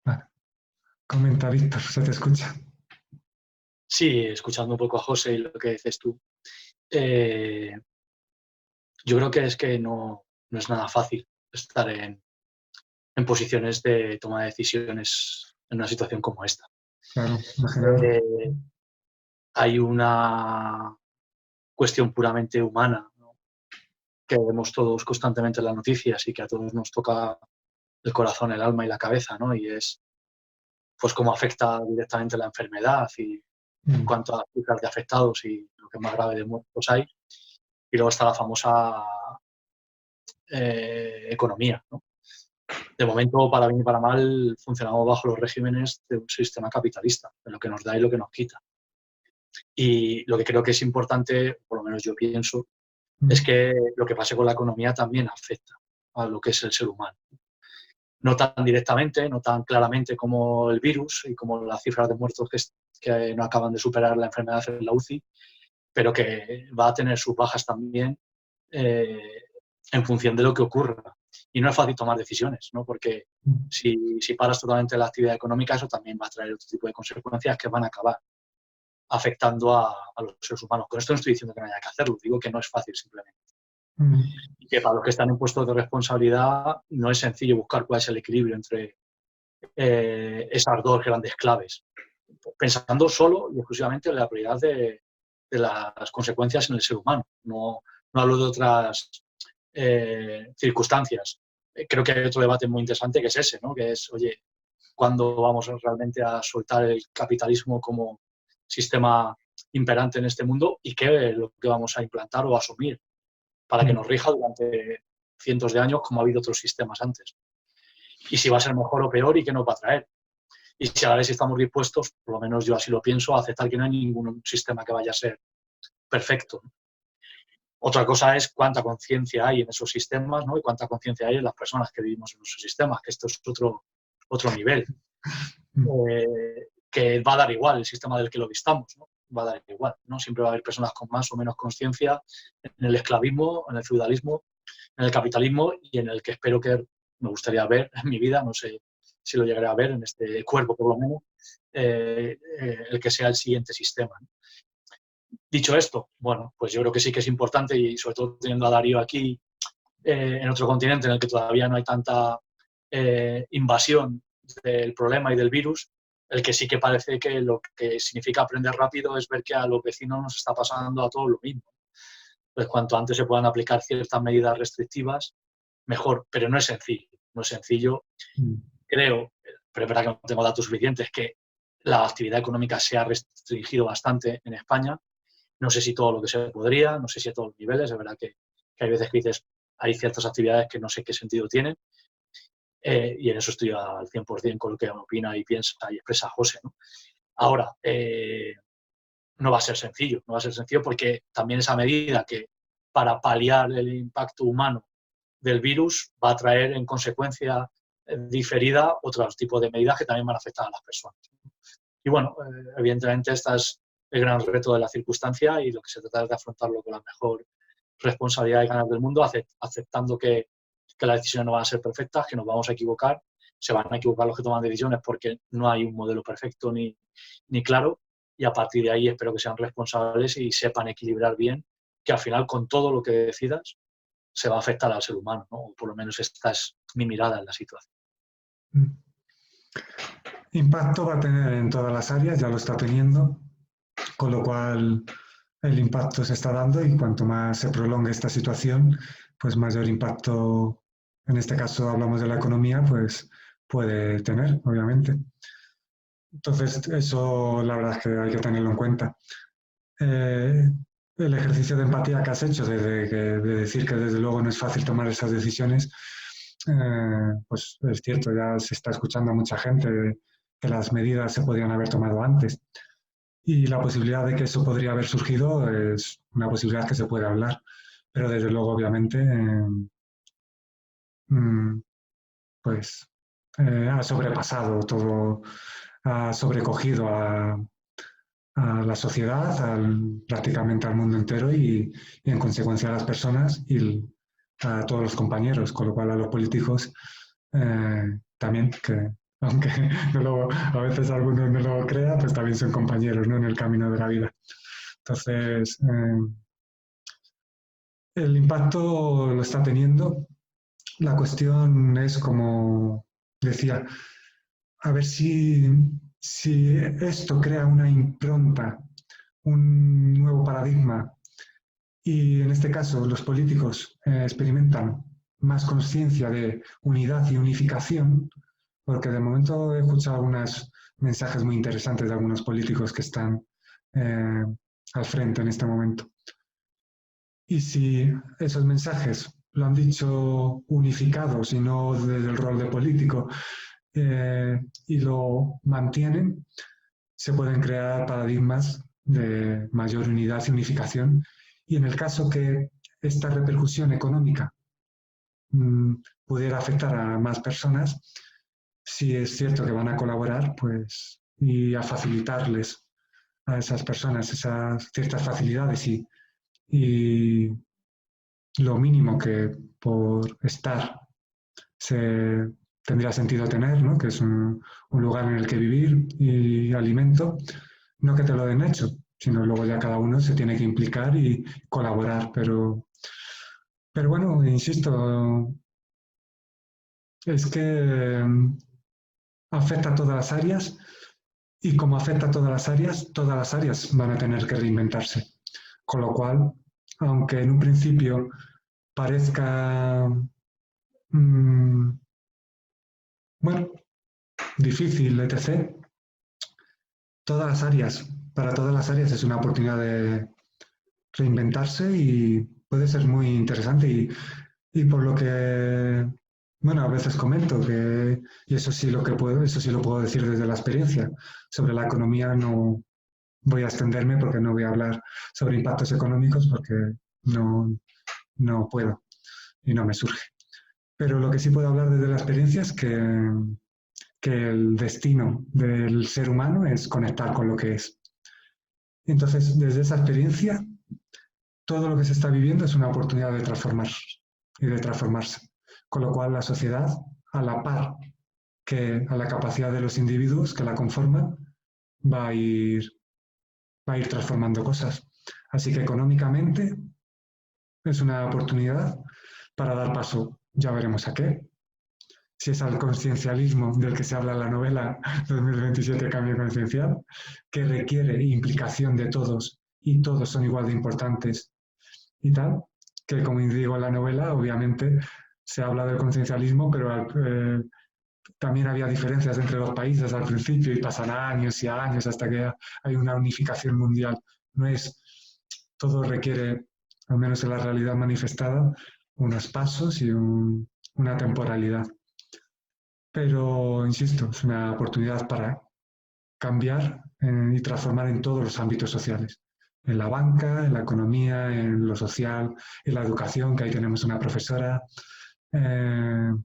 Vale. Comenta, Víctor, se te escucha. Sí, escuchando un poco a José y lo que dices tú. Yo creo que no es nada fácil estar en posiciones de toma de decisiones en una situación como esta. Claro, imagínate. Hay una cuestión puramente humana, ¿no?, que vemos todos constantemente en las noticias y que a todos nos toca el corazón, el alma y la cabeza, ¿no? Y es pues cómo afecta directamente la enfermedad y en cuanto a cifras de afectados y lo que más grave de muertos hay. Y luego está la famosa economía, ¿no? De momento, para bien y para mal, funcionamos bajo los regímenes de un sistema capitalista, de lo que nos da y lo que nos quita. Y lo que creo que es importante, por lo menos yo pienso, es que lo que pase con la economía también afecta a lo que es el ser humano. No tan directamente, no tan claramente como el virus y como las cifras de muertos que no acaban de superar la enfermedad en la UCI, pero que va a tener sus bajas también en función de lo que ocurra. Y no es fácil tomar decisiones, ¿no? Porque si paras totalmente la actividad económica, eso también va a traer otro tipo de consecuencias que van a acabar afectando a los seres humanos. Con esto no estoy diciendo que no haya que hacerlo, digo que no es fácil simplemente. Y que para los que están en puestos de responsabilidad no es sencillo buscar cuál es el equilibrio entre esas dos grandes claves, pensando solo y exclusivamente en la prioridad de las consecuencias en el ser humano. No hablo de otras circunstancias. Creo que hay otro debate muy interesante que es ese, ¿no? Que es, oye, ¿cuándo vamos realmente a soltar el capitalismo como sistema imperante en este mundo y qué es lo que vamos a implantar o asumir para que nos rija durante cientos de años como ha habido otros sistemas antes? Y si va a ser mejor o peor y qué nos va a traer. Y si a ver si estamos dispuestos, por lo menos yo así lo pienso, a aceptar que no hay ningún sistema que vaya a ser perfecto. Otra cosa es cuánta conciencia hay en esos sistemas, ¿no? Y cuánta conciencia hay en las personas que vivimos en esos sistemas, que esto es otro nivel. Que va a dar igual el sistema del que lo vistamos, ¿no? va a dar igual, ¿no? Siempre va a haber personas con más o menos conciencia en el esclavismo, en el feudalismo, en el capitalismo y en el que espero que me gustaría ver en mi vida, no sé si lo llegaré a ver en este cuerpo por lo menos, el que sea el siguiente sistema, ¿no? Dicho esto, bueno, pues yo creo que sí que es importante y sobre todo teniendo a Darío aquí en otro continente en el que todavía no hay tanta invasión del problema y del virus, el que sí que parece que lo que significa aprender rápido es ver que a los vecinos nos está pasando a todos lo mismo. Pues cuanto antes se puedan aplicar ciertas medidas restrictivas, mejor, pero no es sencillo. No es sencillo. Creo, pero es verdad que no tengo datos suficientes, que la actividad económica se ha restringido bastante en España. No sé si todo lo que se podría, no sé si a todos los niveles. Es verdad que hay veces que dices, hay ciertas actividades que no sé qué sentido tienen. Y en eso estoy al 100% con lo que opina y piensa y expresa José, ¿no? Ahora, no va a ser sencillo, no va a ser sencillo porque también esa medida que para paliar el impacto humano del virus va a traer en consecuencia diferida otros tipos de medidas que también van a afectar a las personas. Y bueno, evidentemente este es el gran reto de la circunstancia y lo que se trata es de afrontarlo con la mejor responsabilidad y ganas del mundo, aceptando que las decisiones no van a ser perfectas, que nos vamos a equivocar, se van a equivocar los que toman decisiones porque no hay un modelo perfecto ni claro, y a partir de ahí espero que sean responsables y sepan equilibrar bien, que al final con todo lo que decidas se va a afectar al ser humano, ¿no? O por lo menos esta es mi mirada en la situación. Impacto va a tener en todas las áreas, ya lo está teniendo, con lo cual el impacto se está dando y cuanto más se prolongue esta situación, pues mayor impacto, en este caso hablamos de la economía, pues puede tener, obviamente. Entonces, eso la verdad es que hay que tenerlo en cuenta. El ejercicio de empatía que has hecho, de decir que desde luego no es fácil tomar esas decisiones, pues es cierto, ya se está escuchando a mucha gente que las medidas se podrían haber tomado antes. Y la posibilidad de que eso podría haber surgido es una posibilidad que se puede hablar, pero desde luego, obviamente, pues ha sobrepasado todo, ha sobrecogido a la sociedad, prácticamente al mundo entero y en consecuencia a las personas y a todos los compañeros, con lo cual a los políticos también, que aunque a veces algunos no lo crean, pues también son compañeros, ¿no?, en el camino de la vida. Entonces, el impacto lo está teniendo. La cuestión es, como decía, a ver si esto crea una impronta, un nuevo paradigma, y en este caso los políticos experimentan más conciencia de unidad y unificación, porque de momento he escuchado algunos mensajes muy interesantes de algunos políticos que están al frente en este momento. Y si esos mensajes lo han dicho unificados y no desde el rol de político, y lo mantienen, se pueden crear paradigmas de mayor unidad y unificación. Y en el caso que esta repercusión económica pudiera afectar a más personas, sí es cierto que van a colaborar, pues, y a facilitarles a esas personas esas ciertas facilidades y lo mínimo que por estar se tendría sentido tener, ¿no?, que es un lugar en el que vivir y alimento, no que te lo den hecho, sino luego ya cada uno se tiene que implicar y colaborar. Pero bueno, insisto, es que afecta a todas las áreas y como afecta a todas las áreas van a tener que reinventarse. Con lo cual, aunque en un principio parezca bueno, difícil, etc., para todas las áreas es una oportunidad de reinventarse y puede ser muy interesante. Y por lo que, bueno, a veces comento que, y eso sí lo puedo decir desde la experiencia, sobre la economía no voy a extenderme porque no voy a hablar sobre impactos económicos porque no puedo y no me surge. Pero lo que sí puedo hablar desde la experiencia es que el destino del ser humano es conectar con lo que es. Y entonces, desde esa experiencia, todo lo que se está viviendo es una oportunidad de transformar y de transformarse. Con lo cual, la sociedad, a la par que a la capacidad de los individuos que la conforman, va a ir transformando cosas. Así que económicamente es una oportunidad para dar paso, ya veremos a qué. Si es al conciencialismo del que se habla en la novela 2027 Cambio Conciencial, que requiere implicación de todos y todos son igual de importantes y tal, que como digo en la novela, obviamente se habla del conciencialismo, pero también había diferencias entre los países al principio y pasan años y años hasta que hay una unificación mundial. No es, todo requiere, al menos en la realidad manifestada, unos pasos y una temporalidad. Pero, insisto, es una oportunidad para cambiar y transformar en todos los ámbitos sociales. En la banca, en la economía, en lo social, en la educación, que ahí tenemos una profesora, en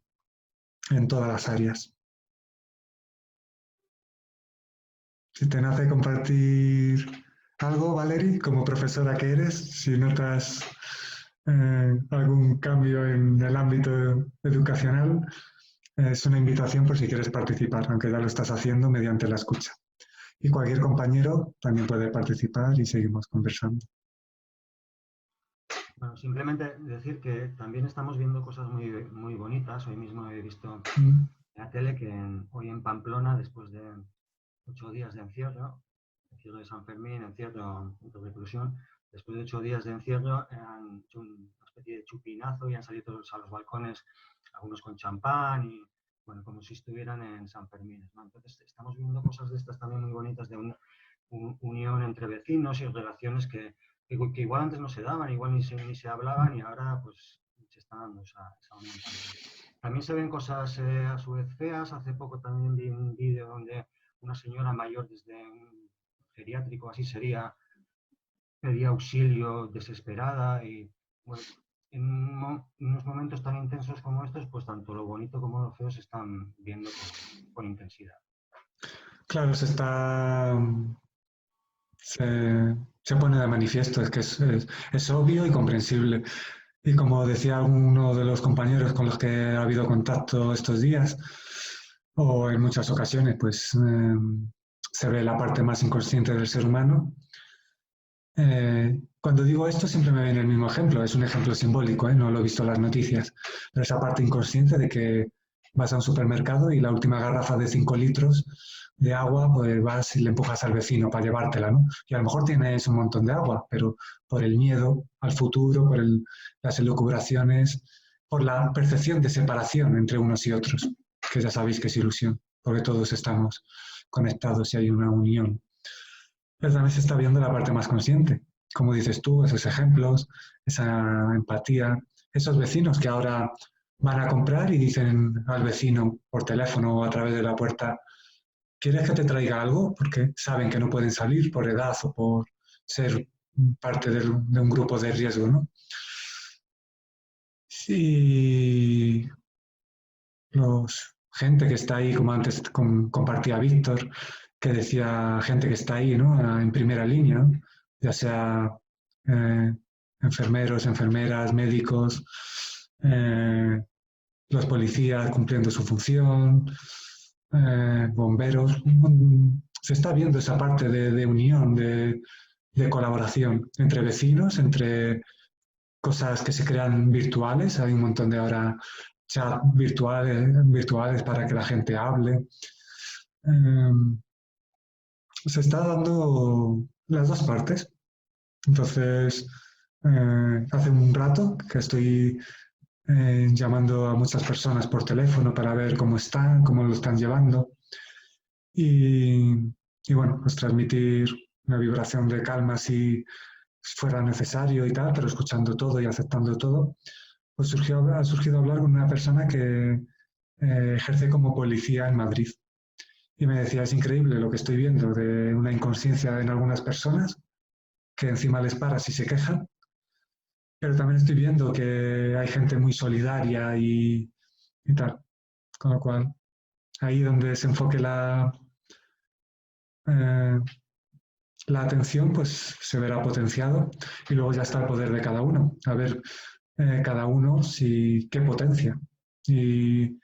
todas las áreas. Si te nace compartir algo, Valerie, como profesora que eres, si notas algún cambio en el ámbito educacional, es una invitación por si quieres participar, aunque ya lo estás haciendo mediante la escucha. Y cualquier compañero también puede participar y seguimos conversando. Bueno, simplemente decir que también estamos viendo cosas muy, muy bonitas. Hoy mismo he visto en la tele que hoy en Pamplona, después de 8 días de encierro de San Fermín, encierro de reclusión, después de 8 días de encierro han hecho una especie de chupinazo y han salido todos a los balcones, algunos con champán y, bueno, como si estuvieran en San Fermín, ¿no? Entonces estamos viendo cosas de estas también muy bonitas de una unión entre vecinos y relaciones que igual antes no se daban, igual ni se hablaban y ahora pues se está dando esa unión también. También se ven cosas a su vez feas. Hace poco también vi un vídeo donde una señora mayor desde un geriátrico, así sería, pedía auxilio desesperada y, bueno, en unos momentos tan intensos como estos, pues tanto lo bonito como lo feo se están viendo con intensidad. Claro, se pone de manifiesto, es que es obvio y comprensible. Y como decía uno de los compañeros con los que ha habido contacto estos días, o en muchas ocasiones, pues se ve la parte más inconsciente del ser humano. Cuando digo esto siempre me viene el mismo ejemplo, es un ejemplo simbólico, no lo he visto en las noticias, pero esa parte inconsciente de que vas a un supermercado y la última garrafa de 5 litros de agua, pues vas y le empujas al vecino para llevártela, ¿no? Y a lo mejor tienes un montón de agua, pero por el miedo al futuro, por las elucubraciones, por la percepción de separación entre unos y otros, que ya sabéis que es ilusión, porque todos estamos conectados y hay una unión. Pero también se está viendo la parte más consciente, como dices tú, esos ejemplos, esa empatía, esos vecinos que ahora van a comprar y dicen al vecino por teléfono o a través de la puerta, ¿quieres que te traiga algo? Porque saben que no pueden salir por edad o por ser parte de un grupo de riesgo, ¿no? Sí, gente que está ahí, como antes compartía Víctor, que decía gente que está ahí, ¿no? En primera línea, ¿no? Ya sea enfermeros, enfermeras, médicos, los policías cumpliendo su función, bomberos. Se está viendo esa parte de unión, de colaboración entre vecinos, entre cosas que se crean virtuales. Hay un montón de ahora chat virtuales para que la gente hable. Se está dando las dos partes. Entonces, hace un rato que estoy llamando a muchas personas por teléfono para ver cómo están, cómo lo están llevando. Y bueno, pues transmitir una vibración de calma si fuera necesario y tal, pero escuchando todo y aceptando todo. Pues ha surgido hablar con una persona que ejerce como policía en Madrid. Y me decía, es increíble lo que estoy viendo de una inconsciencia en algunas personas, que encima les paras y se quejan, pero también estoy viendo que hay gente muy solidaria y tal. Con lo cual, ahí donde se enfoque la atención pues se verá potenciado y luego ya está el poder de cada uno. A ver, cada uno qué potencia y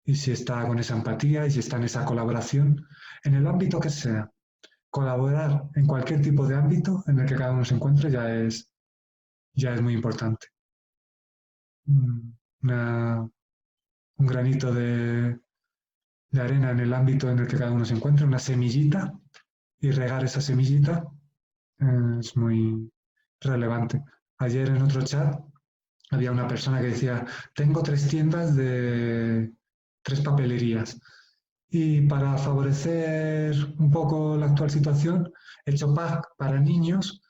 si está con esa empatía y si está en esa colaboración, en el ámbito que sea. Colaborar en cualquier tipo de ámbito en el que cada uno se encuentre ya es muy importante. Un granito de arena en el ámbito en el que cada uno se encuentre, una semillita, y regar esa semillita es muy relevante. Ayer en otro chat había una persona que decía, tengo 3 tiendas de 3 papelerías y para favorecer un poco la actual situación he hecho pack para niños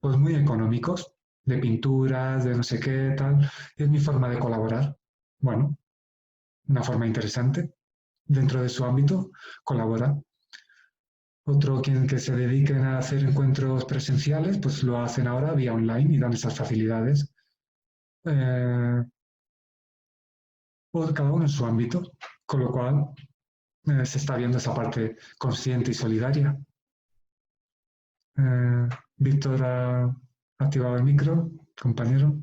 pues muy económicos, de pinturas, de no sé qué, tal. Y es mi forma de colaborar. Bueno, una forma interesante. Dentro de su ámbito, colabora. Otro que se dediquen a hacer encuentros presenciales, pues lo hacen ahora vía online y dan esas facilidades. O cada uno en su ámbito, con lo cual se está viendo esa parte consciente y solidaria. Víctor ha activado el micro, compañero.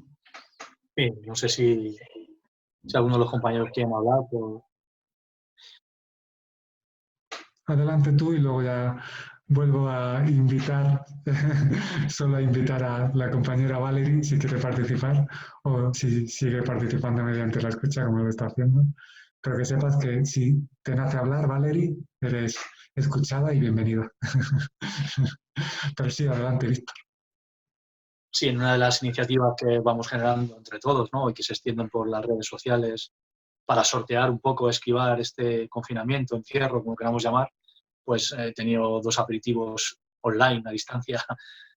Sí, no sé si alguno de los compañeros quieren hablar. Pues... Adelante tú y luego ya vuelvo a invitar, solo a invitar a la compañera Valerie si quiere participar o si sigue participando mediante la escucha como lo está haciendo. Pero que sepas que si te nace hablar, Valerie, eres escuchada y bienvenida. Pero sí, adelante, Víctor. Sí, en una de las iniciativas que vamos generando entre todos, ¿no? Y que se extienden por las redes sociales para sortear un poco, esquivar este confinamiento, encierro, como queramos llamar, pues he tenido 2 aperitivos online a distancia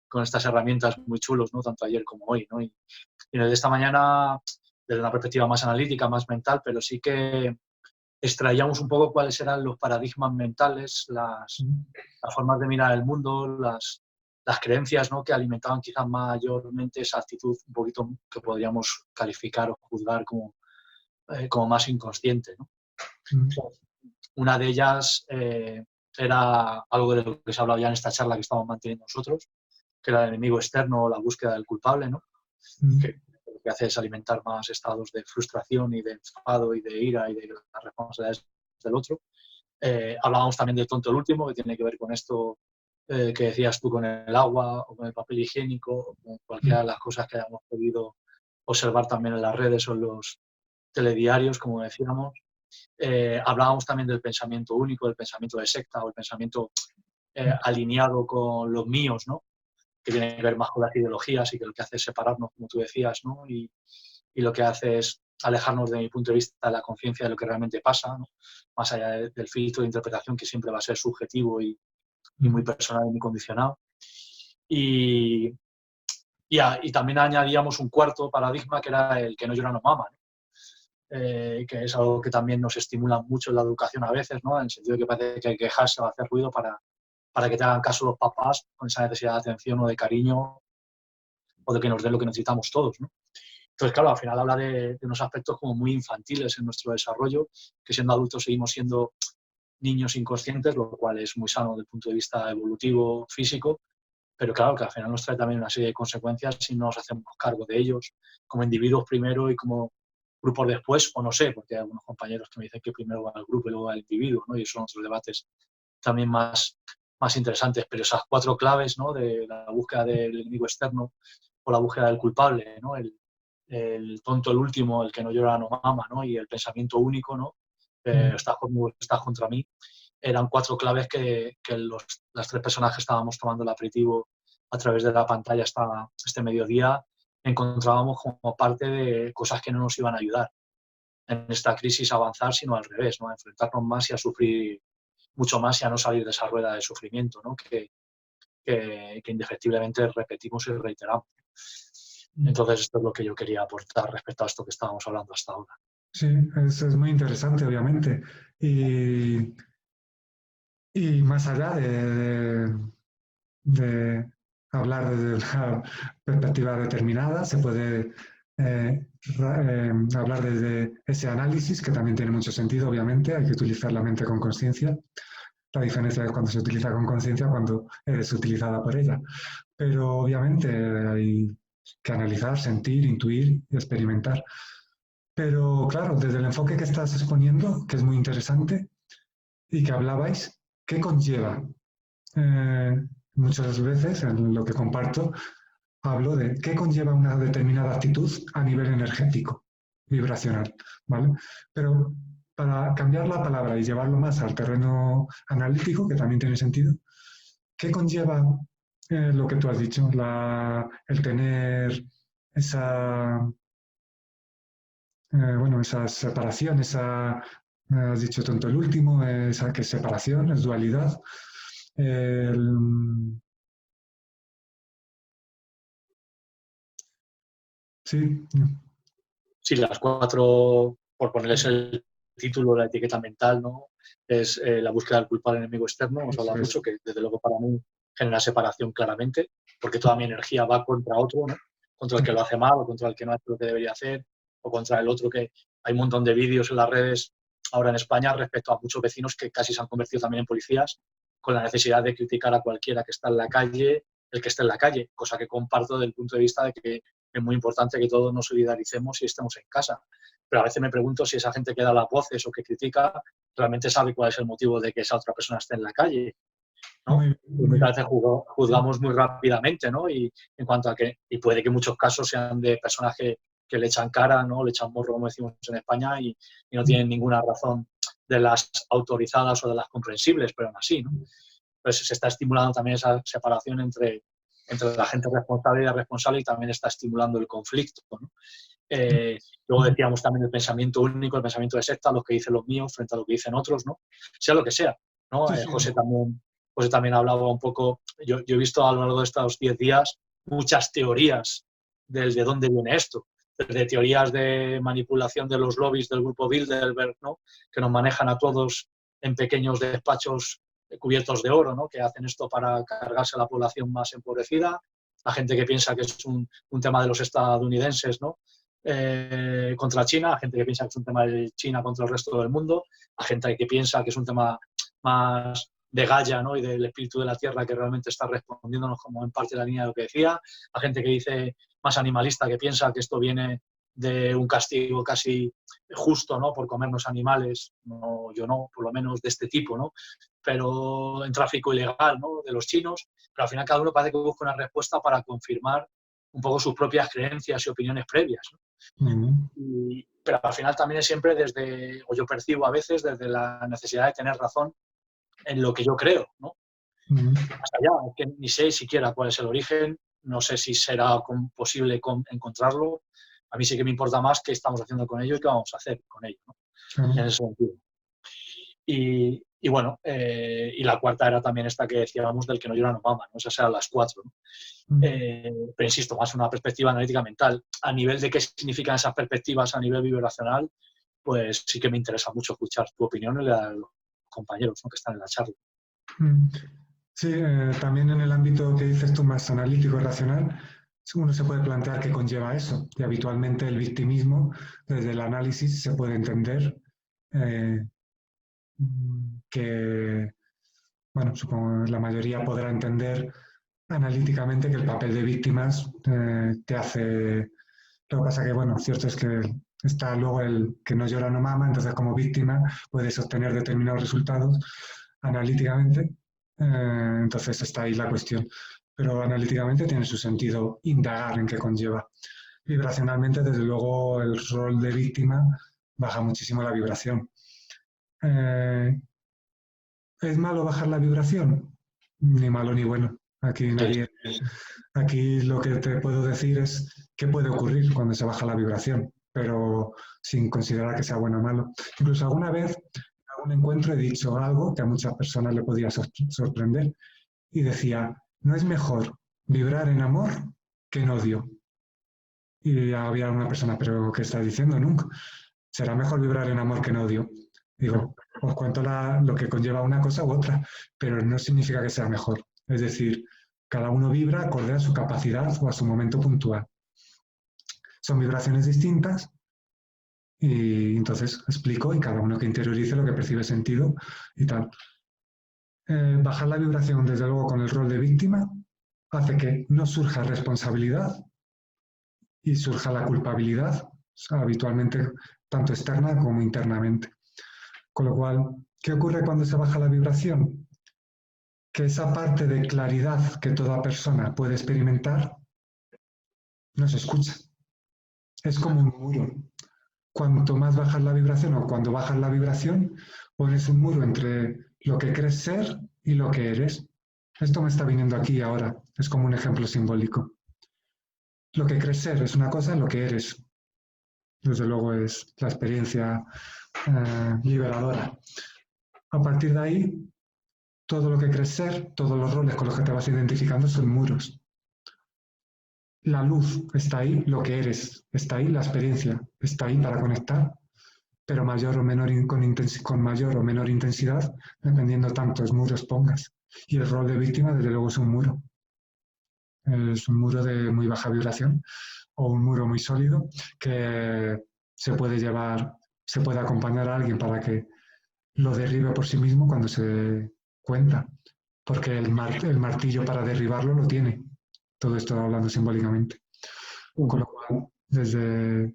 con estas herramientas muy chulos, ¿no? Tanto ayer como hoy, ¿no? Y en el de esta mañana, desde una perspectiva más analítica, más mental, pero sí que extraíamos un poco cuáles eran los paradigmas mentales, las formas de mirar el mundo, las creencias, ¿no? Que alimentaban quizás mayormente esa actitud un poquito que podríamos calificar o juzgar como más inconsciente, ¿no? Una de ellas era algo de lo que se ha hablado ya en esta charla que estamos manteniendo nosotros, que era el enemigo externo o la búsqueda del culpable, ¿no? Que lo que hace es alimentar más estados de frustración y de enfado y de ira y de las responsabilidades del otro. Hablábamos también del tonto el último, que tiene que ver con esto que decías tú, con el agua o con el papel higiénico o con cualquiera de las cosas que hayamos podido observar también en las redes o en los telediarios, como decíamos. Hablábamos también del pensamiento único, del pensamiento de secta o el pensamiento alineado con los míos, ¿no? Que tiene que ver más con las ideologías y que lo que hace es separarnos, como tú decías, ¿no? Y lo que hace es alejarnos, de mi punto de vista, de la conciencia de lo que realmente pasa, ¿no? Más allá del filtro de interpretación que siempre va a ser subjetivo y muy personal y muy condicionado. Y también añadíamos un cuarto paradigma que era el que no llora no mama, ¿no? Que es algo que también nos estimula mucho en la educación a veces, ¿no? En el sentido de que parece que hay que quejarse o hacer ruido para que te hagan caso los papás con esa necesidad de atención o de cariño o de que nos den lo que necesitamos todos, ¿no? Entonces, claro, al final habla de unos aspectos como muy infantiles en nuestro desarrollo, que siendo adultos seguimos siendo niños inconscientes, lo cual es muy sano desde el punto de vista evolutivo, físico, pero claro, que al final nos trae también una serie de consecuencias si no nos hacemos cargo de ellos, como individuos primero y como grupos después, o no sé, porque hay algunos compañeros que me dicen que primero va el grupo y luego va el individuo, ¿no? Y esos son otros debates también más interesantes, pero esas 4 claves, ¿no? De la búsqueda del enemigo externo o la búsqueda del culpable, ¿no? El tonto el último, el que no llora no mama, ¿no? Y el pensamiento único, ¿no? Estás conmigo, estás contra mí. Eran 4 claves que las 3 personas que estábamos tomando el aperitivo a través de la pantalla este mediodía encontrábamos como parte de cosas que no nos iban a ayudar en esta crisis a avanzar, sino al revés, ¿no? A enfrentarnos más y a sufrir mucho más y a no salir de esa rueda de sufrimiento, ¿no? Que indefectiblemente repetimos y reiteramos. Entonces, esto es lo que yo quería aportar respecto a esto que estábamos hablando hasta ahora. Sí, es muy interesante, obviamente. Y más allá de hablar desde una perspectiva determinada, se puede hablar desde ese análisis, que también tiene mucho sentido, obviamente, hay que utilizar la mente con conciencia. La diferencia es cuando se utiliza con conciencia, cuando eres utilizada por ella. Pero obviamente hay que analizar, sentir, intuir y experimentar. Pero claro, desde el enfoque que estás exponiendo, que es muy interesante y que hablabais, ¿qué conlleva? Muchas veces en lo que comparto hablo de qué conlleva una determinada actitud a nivel energético, vibracional, ¿vale? Pero para cambiar la palabra y llevarlo más al terreno analítico, que también tiene sentido, ¿qué conlleva lo que tú has dicho, el tener esa, bueno, esa separación, has dicho tanto el último, esa que es separación, es dualidad, el, sí, Sí, las 4, por ponerles el título, la etiqueta mental, ¿no? Es la búsqueda del culpable enemigo externo, hemos hablado mucho, que desde luego para mí genera separación claramente, porque toda mi energía va contra otro, ¿no? Contra el que lo hace mal, o contra el que no hace lo que debería hacer, o contra el otro, que hay un montón de vídeos en las redes ahora en España respecto a muchos vecinos que casi se han convertido también en policías, con la necesidad de criticar a cualquiera que está en la calle, el que esté en la calle, cosa que comparto desde el punto de vista de que es muy importante que todos nos solidaricemos y estemos en casa. Pero a veces me pregunto si esa gente que da las voces o que critica realmente sabe cuál es el motivo de que esa otra persona esté en la calle, ¿no? Y muchas veces juzgamos muy rápidamente, ¿no? Y en cuanto a que, y puede que muchos casos sean de personas que le echan cara, ¿no? Le echan morro, como decimos en España, y no tienen ninguna razón de las autorizadas o de las comprensibles, pero aún así, ¿no? Pues se está estimulando también esa separación entre la gente responsable y irresponsable, y también está estimulando el conflicto, ¿no? Luego decíamos también el pensamiento único, el pensamiento de secta, lo que dicen los míos frente a lo que dicen otros, ¿no? Sea lo que sea, ¿no? Sí, sí. José también hablaba un poco, yo he visto a lo largo de estos 10 días muchas teorías de dónde viene esto, desde teorías de manipulación de los lobbies del grupo Bilderberg, ¿no? Que nos manejan a todos en pequeños despachos cubiertos de oro, ¿no? Que hacen esto para cargarse a la población más empobrecida, a gente que piensa que es un tema de los estadounidenses, ¿no? Contra China, a gente que piensa que es un tema de China contra el resto del mundo, a gente que piensa que es un tema más de Gaia, ¿no? Y del espíritu de la tierra, que realmente está respondiéndonos como en parte la línea de lo que decía, a gente que dice más animalista, que piensa que esto viene de un castigo casi justo, ¿no? Por comernos animales, no, yo no, por lo menos de este tipo, ¿no? Pero en tráfico ilegal, ¿no? De los chinos, pero al final cada uno parece que busca una respuesta para confirmar un poco sus propias creencias y opiniones previas, ¿no? Pero al final también es siempre desde, o yo percibo a veces, desde la necesidad de tener razón en lo que yo creo, ¿no? Hasta allá, que ni sé siquiera cuál es el origen, no sé si será posible encontrarlo. A mí sí que me importa más qué estamos haciendo con ello y qué vamos a hacer con ello, ¿no? En ese sentido. Y bueno, y la cuarta era también esta que decíamos del que no llora no mama, ¿no? Esas eran las 4, ¿no? Pero insisto, más una perspectiva analítica mental. A nivel de qué significan esas perspectivas a nivel vibracional, pues sí que me interesa mucho escuchar tu opinión y la de los compañeros, ¿no? Que están en la charla. Sí, también en el ámbito que dices tú más analítico y racional, uno se puede plantear qué conlleva eso. Y habitualmente el victimismo, desde el análisis, se puede entender que, bueno, supongo que la mayoría podrá entender analíticamente que el papel de víctimas te hace... Lo que pasa que, bueno, cierto es que está luego el que no llora no mama, entonces como víctima puedes obtener determinados resultados analíticamente, entonces está ahí la cuestión. Pero analíticamente tiene su sentido indagar en qué conlleva. Vibracionalmente, desde luego, el rol de víctima baja muchísimo la vibración. ¿Es malo bajar la vibración? Ni malo ni bueno. Aquí lo que te puedo decir es qué puede ocurrir cuando se baja la vibración, pero sin considerar que sea bueno o malo. Incluso alguna vez, en algún encuentro, he dicho algo que a muchas personas le podía sorprender y decía, no es mejor vibrar en amor que en odio. Y había una persona, pero ¿qué estás diciendo, nunca? Será mejor vibrar en amor que en odio. Digo, os cuento lo que conlleva una cosa u otra, pero no significa que sea mejor. Es decir, cada uno vibra acorde a su capacidad o a su momento puntual. Son vibraciones distintas y entonces explico y cada uno que interiorice lo que percibe sentido y tal. bajar la vibración, desde luego, con el rol de víctima, hace que no surja responsabilidad y surja la culpabilidad, o sea, habitualmente tanto externa como internamente. Con lo cual, ¿qué ocurre cuando se baja la vibración? Que esa parte de claridad que toda persona puede experimentar no se escucha. Es como un muro. Cuanto más bajas la vibración o cuando bajas la vibración, pones un muro entre lo que crees ser y lo que eres. Esto me está viniendo aquí ahora. Es como un ejemplo simbólico. Lo que crees ser es una cosa, lo que eres, desde luego, es la experiencia liberadora. A partir de ahí, todo lo que crees ser, todos los roles con los que te vas identificando son muros. La luz está ahí, lo que eres está ahí, la experiencia está ahí para conectar, pero mayor o menor, con mayor o menor intensidad, dependiendo tantos muros pongas. Y el rol de víctima, desde luego, es un muro. Es un muro de muy baja vibración o un muro muy sólido que se puede llevar, se puede acompañar a alguien para que lo derribe por sí mismo cuando se cuenta, porque el martillo para derribarlo lo tiene. Todo esto hablando simbólicamente. Con lo cual, desde...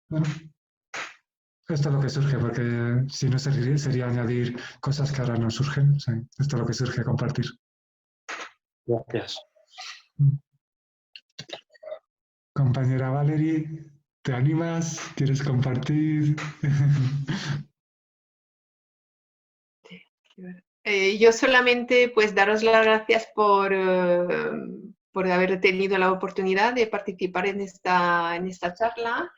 Bueno, esto es lo que surge, porque si no sería añadir cosas que ahora no surgen. Sí, esto es lo que surge, compartir. Gracias. Compañera Valerie, ¿te animas? ¿Quieres compartir? Yo solamente pues daros las gracias por haber tenido la oportunidad de participar en esta charla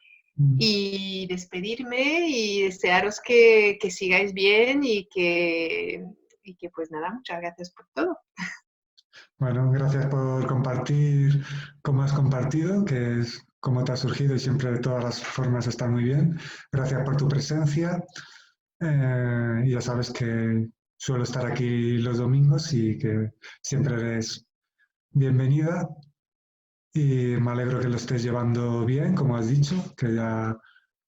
y despedirme y desearos que sigáis bien y que pues nada, muchas gracias por todo. Bueno, gracias por compartir como has compartido, que es como te ha surgido y siempre de todas las formas está muy bien. Gracias por tu presencia. Y ya sabes que suelo estar aquí los domingos y que siempre eres bienvenida. Y me alegro que lo estés llevando bien, como has dicho, que ya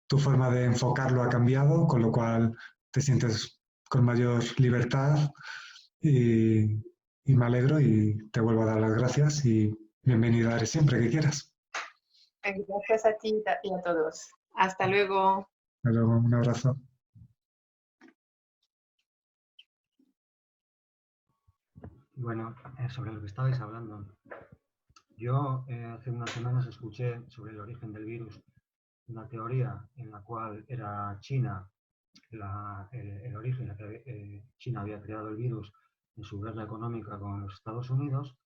tu forma de enfocarlo ha cambiado, con lo cual te sientes con mayor libertad y me alegro y te vuelvo a dar las gracias y bienvenida eres siempre que quieras. Gracias a ti y a todos. Hasta luego. Hasta luego, un abrazo. Bueno, sobre lo que estabais hablando, yo hace unas semanas escuché sobre el origen del virus una teoría en la cual era China el origen, la que China había creado el virus en su guerra económica con los Estados Unidos.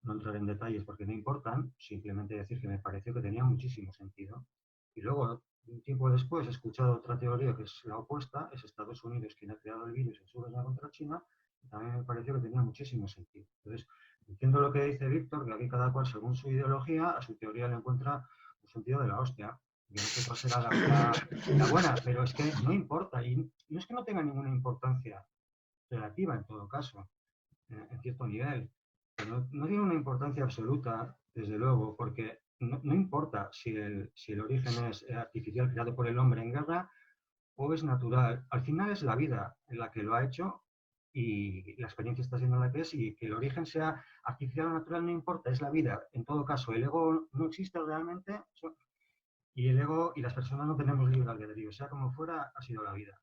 No entrar en detalles porque no importan, simplemente decir que me pareció que tenía muchísimo sentido. Y luego, un tiempo después, he escuchado otra teoría que es la opuesta, es Estados Unidos quien ha creado el virus en su guerra contra China, y también me pareció que tenía muchísimo sentido. Entonces, entiendo lo que dice Víctor, que aquí cada cual, según su ideología, a su teoría le encuentra un sentido de la hostia. Yo no sé cuál será la buena, pero es que no importa, y no es que no tenga ninguna importancia relativa en todo caso, en cierto nivel. No tiene una importancia absoluta, desde luego, porque no importa si el origen es artificial creado por el hombre en guerra o es natural. Al final es la vida en la que lo ha hecho y la experiencia está siendo la que es, y que el origen sea artificial o natural no importa, es la vida. En todo caso, el ego no existe realmente y el ego y las personas no tenemos libre albedrío. Sea como fuera, ha sido la vida.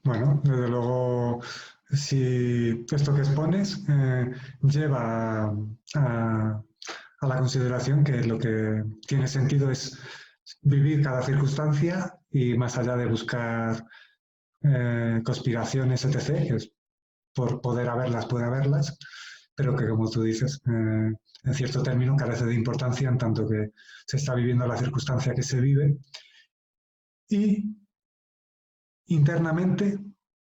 Bueno, desde luego, si esto que expones lleva a la consideración que lo que tiene sentido es vivir cada circunstancia y más allá de buscar conspiraciones, etc., que es por poder haberlas, puede haberlas, pero que, como tú dices, en cierto término carece de importancia en tanto que se está viviendo la circunstancia que se vive y internamente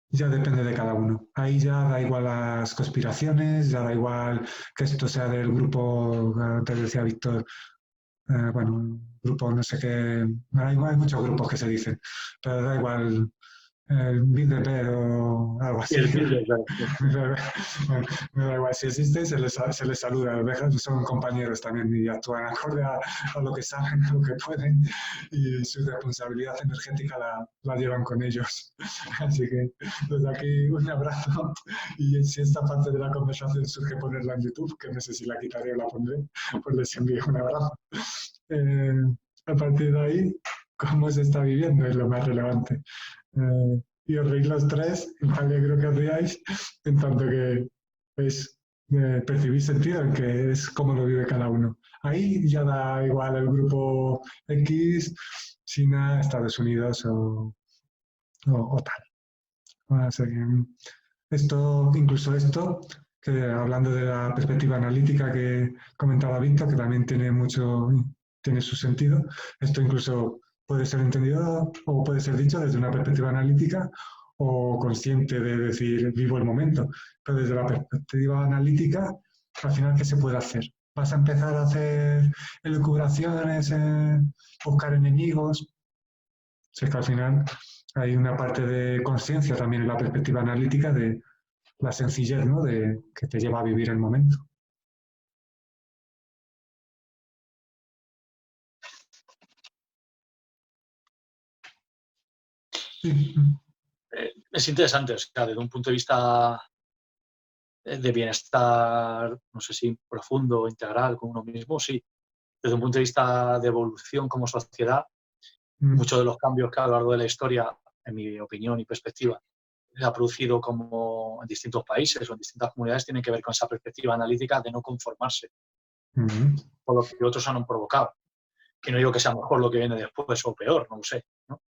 ya depende de cada uno. Ahí ya da igual las conspiraciones, ya da igual que esto sea del grupo, te decía Víctor, bueno, grupo no sé qué, hay muchos grupos que se dicen, pero da igual el Big de Bear o algo así. El vídeo, claro, sí. Me da igual, si existe, se les saluda, son compañeros también y actúan acorde a lo que saben, a lo que pueden, y su responsabilidad energética la llevan con ellos. Así que desde aquí un abrazo, y si esta parte de la conversación surge ponerla en YouTube, que no sé si la quitaré o la pondré, pues les envío un abrazo. A partir de ahí, cómo se está viviendo es lo más relevante. Y os reís los tres, me alegro que os riáis, en tanto que percibís sentido en que es como lo vive cada uno. Ahí ya da igual el grupo X, China, Estados Unidos o tal. Así que incluso esto, que hablando de la perspectiva analítica que comentaba Víctor, que también tiene su sentido, esto incluso puede ser entendido o puede ser dicho desde una perspectiva analítica o consciente de decir, vivo el momento. Pero desde la perspectiva analítica, al final, ¿qué se puede hacer? ¿Vas a empezar a hacer elucubraciones, buscar enemigos? Es que al final hay una parte de conciencia también en la perspectiva analítica de la sencillez, ¿no? Que te lleva a vivir el momento. Sí. Es interesante, o sea, desde un punto de vista de bienestar, no sé si profundo, integral con uno mismo, sí. Desde un punto de vista de evolución como sociedad, muchos de los cambios que a lo largo de la historia, en mi opinión y perspectiva, se ha producido como en distintos países o en distintas comunidades tienen que ver con esa perspectiva analítica de no conformarse con lo que otros han provocado. Que no digo que sea mejor lo que viene después o peor, no lo sé, ¿no?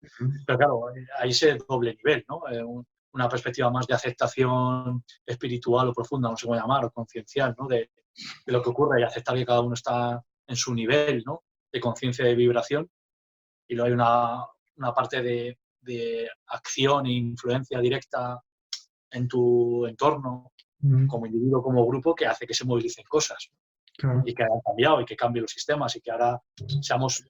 Pero claro, hay ese doble nivel, ¿no? Una perspectiva más de aceptación espiritual o profunda, no sé cómo llamar, o conciencial, ¿no? De lo que ocurre y aceptar que cada uno está en su nivel, ¿no? De conciencia y de vibración. Y luego hay una parte de acción e influencia directa en tu entorno, como individuo, como grupo, que hace que se movilicen cosas. Claro. Y que hayan cambiado y que cambien los sistemas y que ahora seamos,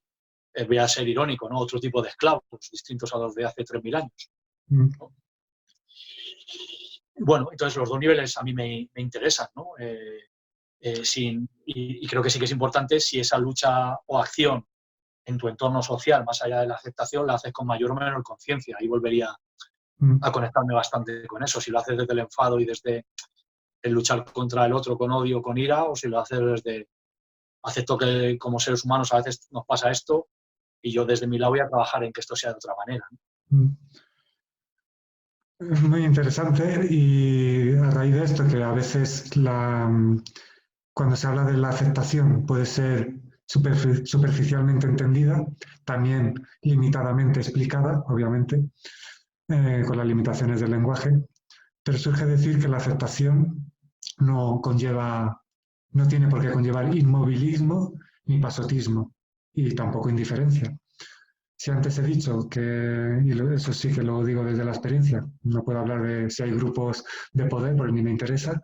voy a ser irónico, ¿no? Otro tipo de esclavos distintos a los de hace 3.000 años. ¿No? Bueno, entonces los dos niveles a mí me interesan, ¿no? Y creo que sí que es importante si esa lucha o acción en tu entorno social, más allá de la aceptación, la haces con mayor o menor conciencia. Ahí volvería a conectarme bastante con eso. Si lo haces desde el enfado y desde el luchar contra el otro con odio, con ira, o si lo haces desde acepto que como seres humanos a veces nos pasa esto y yo desde mi lado voy a trabajar en que esto sea de otra manera. Es muy interesante, y a raíz de esto, que a veces cuando se habla de la aceptación puede ser superficialmente entendida, también limitadamente explicada, obviamente, con las limitaciones del lenguaje, pero surge decir que la aceptación no tiene por qué conllevar inmovilismo ni pasotismo, y tampoco indiferencia. Si antes he dicho que, y eso sí que lo digo desde la experiencia, no puedo hablar de si hay grupos de poder, porque ni me interesa,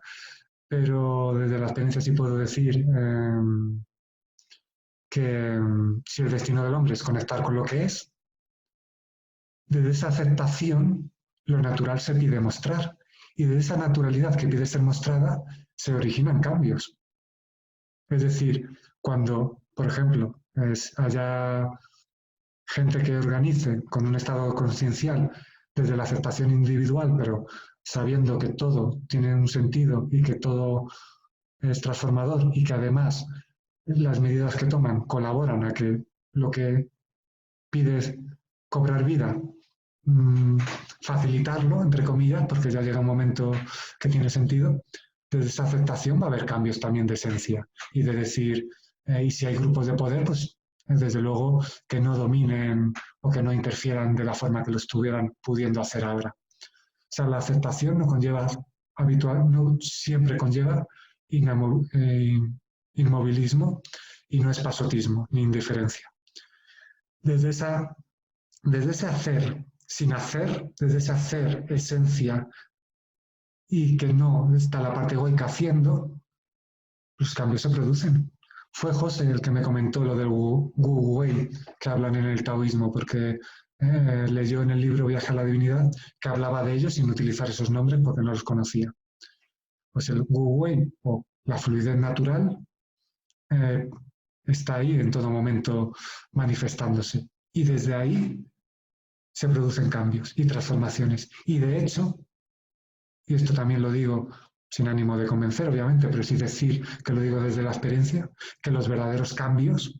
pero desde la experiencia sí puedo decir que si el destino del hombre es conectar con lo que es, desde esa aceptación lo natural se pide mostrar, y de esa naturalidad que pide ser mostrada se originan cambios. Es decir, cuando, por ejemplo, haya gente que organice con un estado conciencial desde la aceptación individual, pero sabiendo que todo tiene un sentido y que todo es transformador, y que además las medidas que toman colaboran a que lo que pide es cobrar vida, facilitarlo, entre comillas, porque ya llega un momento que tiene sentido. Desde esa aceptación va a haber cambios también de esencia, y de decir, y si hay grupos de poder, pues desde luego que no dominen o que no interfieran de la forma que lo estuvieran pudiendo hacer ahora. O sea, la aceptación no siempre conlleva inmovilismo, y no es pasotismo ni indiferencia. Desde ese hacer sin hacer, desde ese hacer esencia, y que no está la parte egoica haciendo, los cambios se producen. Fue José el que me comentó lo del Wu Wei que hablan en el taoísmo, porque leyó en el libro Viaje a la Divinidad que hablaba de ellos sin utilizar esos nombres porque no los conocía. Pues el Wu Wei o la fluidez natural está ahí en todo momento manifestándose. Y desde ahí se producen cambios y transformaciones. Y de hecho, y esto también lo digo sin ánimo de convencer, obviamente, pero sí decir que lo digo desde la experiencia, que los verdaderos cambios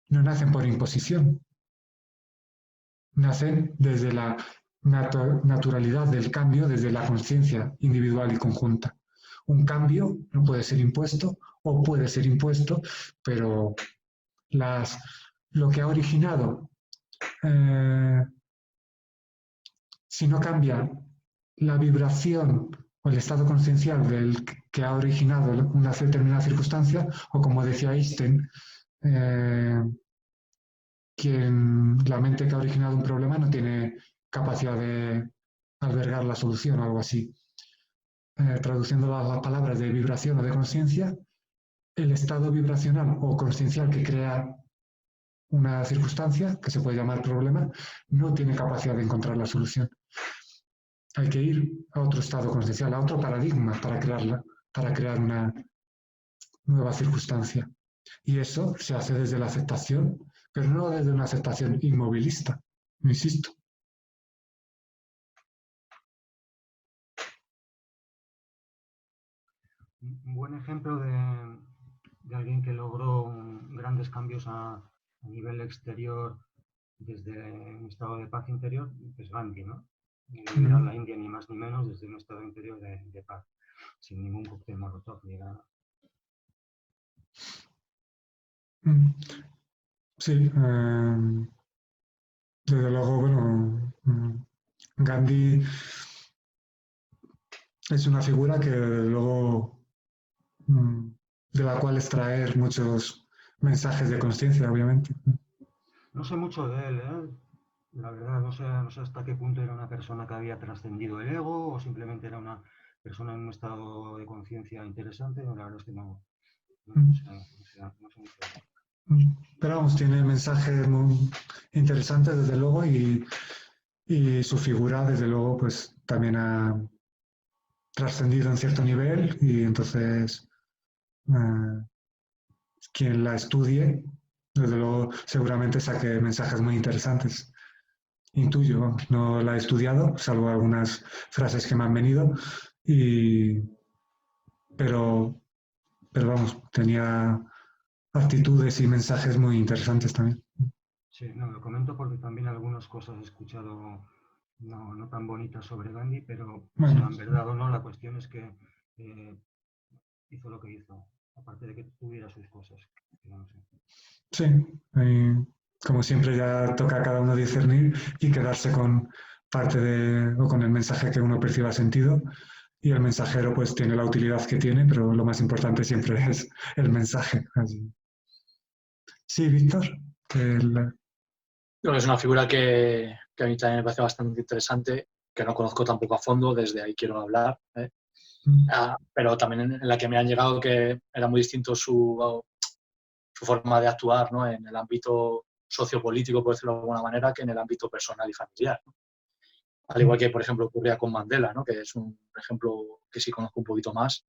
no nacen por imposición, nacen desde la naturalidad del cambio, desde la conciencia individual y conjunta. Un cambio no puede ser impuesto o puede ser impuesto, pero lo que ha originado, si no cambia la vibración o el estado conciencial del que ha originado una determinada circunstancia, o como decía Einstein, la mente que ha originado un problema no tiene capacidad de albergar la solución o algo así. Traduciendo las palabras de vibración o de conciencia, el estado vibracional o conciencial que crea una circunstancia, que se puede llamar problema, no tiene capacidad de encontrar la solución. Hay que ir a otro estado conciencial, a otro paradigma para crear una nueva circunstancia. Y eso se hace desde la aceptación, pero no desde una aceptación inmovilista, insisto. Un buen ejemplo de alguien que logró grandes cambios a nivel exterior desde un estado de paz interior es Gandhi, ¿no? Liberar la India ni más ni menos desde un estado interior de paz, sin ningún cóctel molotov ni nada. Sí, desde luego, bueno, Gandhi es una figura que luego de la cual extraer muchos mensajes de conciencia, obviamente. No sé mucho de él, ¿eh? La verdad, no sé hasta qué punto era una persona que había trascendido el ego o simplemente era una persona en un estado de conciencia interesante. La verdad es que no sé mucho. Pero vamos, tiene mensajes muy interesantes, desde luego, y su figura, desde luego, pues también ha trascendido en cierto nivel y entonces quien la estudie, desde luego, seguramente saque mensajes muy interesantes. Intuyo, no la he estudiado, salvo algunas frases que me han venido, pero vamos, tenía actitudes y mensajes muy interesantes también. Sí, no, lo comento porque también algunas cosas he escuchado no tan bonitas sobre Gandhi, pero bueno, sean verdad o no, la cuestión es que hizo lo que hizo, aparte de que tuviera sus cosas. No sé. Sí, como siempre ya toca a cada uno discernir y quedarse con parte o con el mensaje que uno perciba sentido, y el mensajero pues tiene la utilidad que tiene, pero lo más importante siempre es el mensaje. Así. Sí, Víctor. Es una figura que a mí también me parece bastante interesante, que no conozco tampoco a fondo, desde ahí quiero hablar, pero también en la que me han llegado que era muy distinto su forma de actuar, ¿no? En el ámbito sociopolítico, por decirlo de alguna manera, que en el ámbito personal y familiar, ¿no? Al igual que, por ejemplo, ocurría con Mandela, ¿no? Que es un ejemplo que sí conozco un poquito más.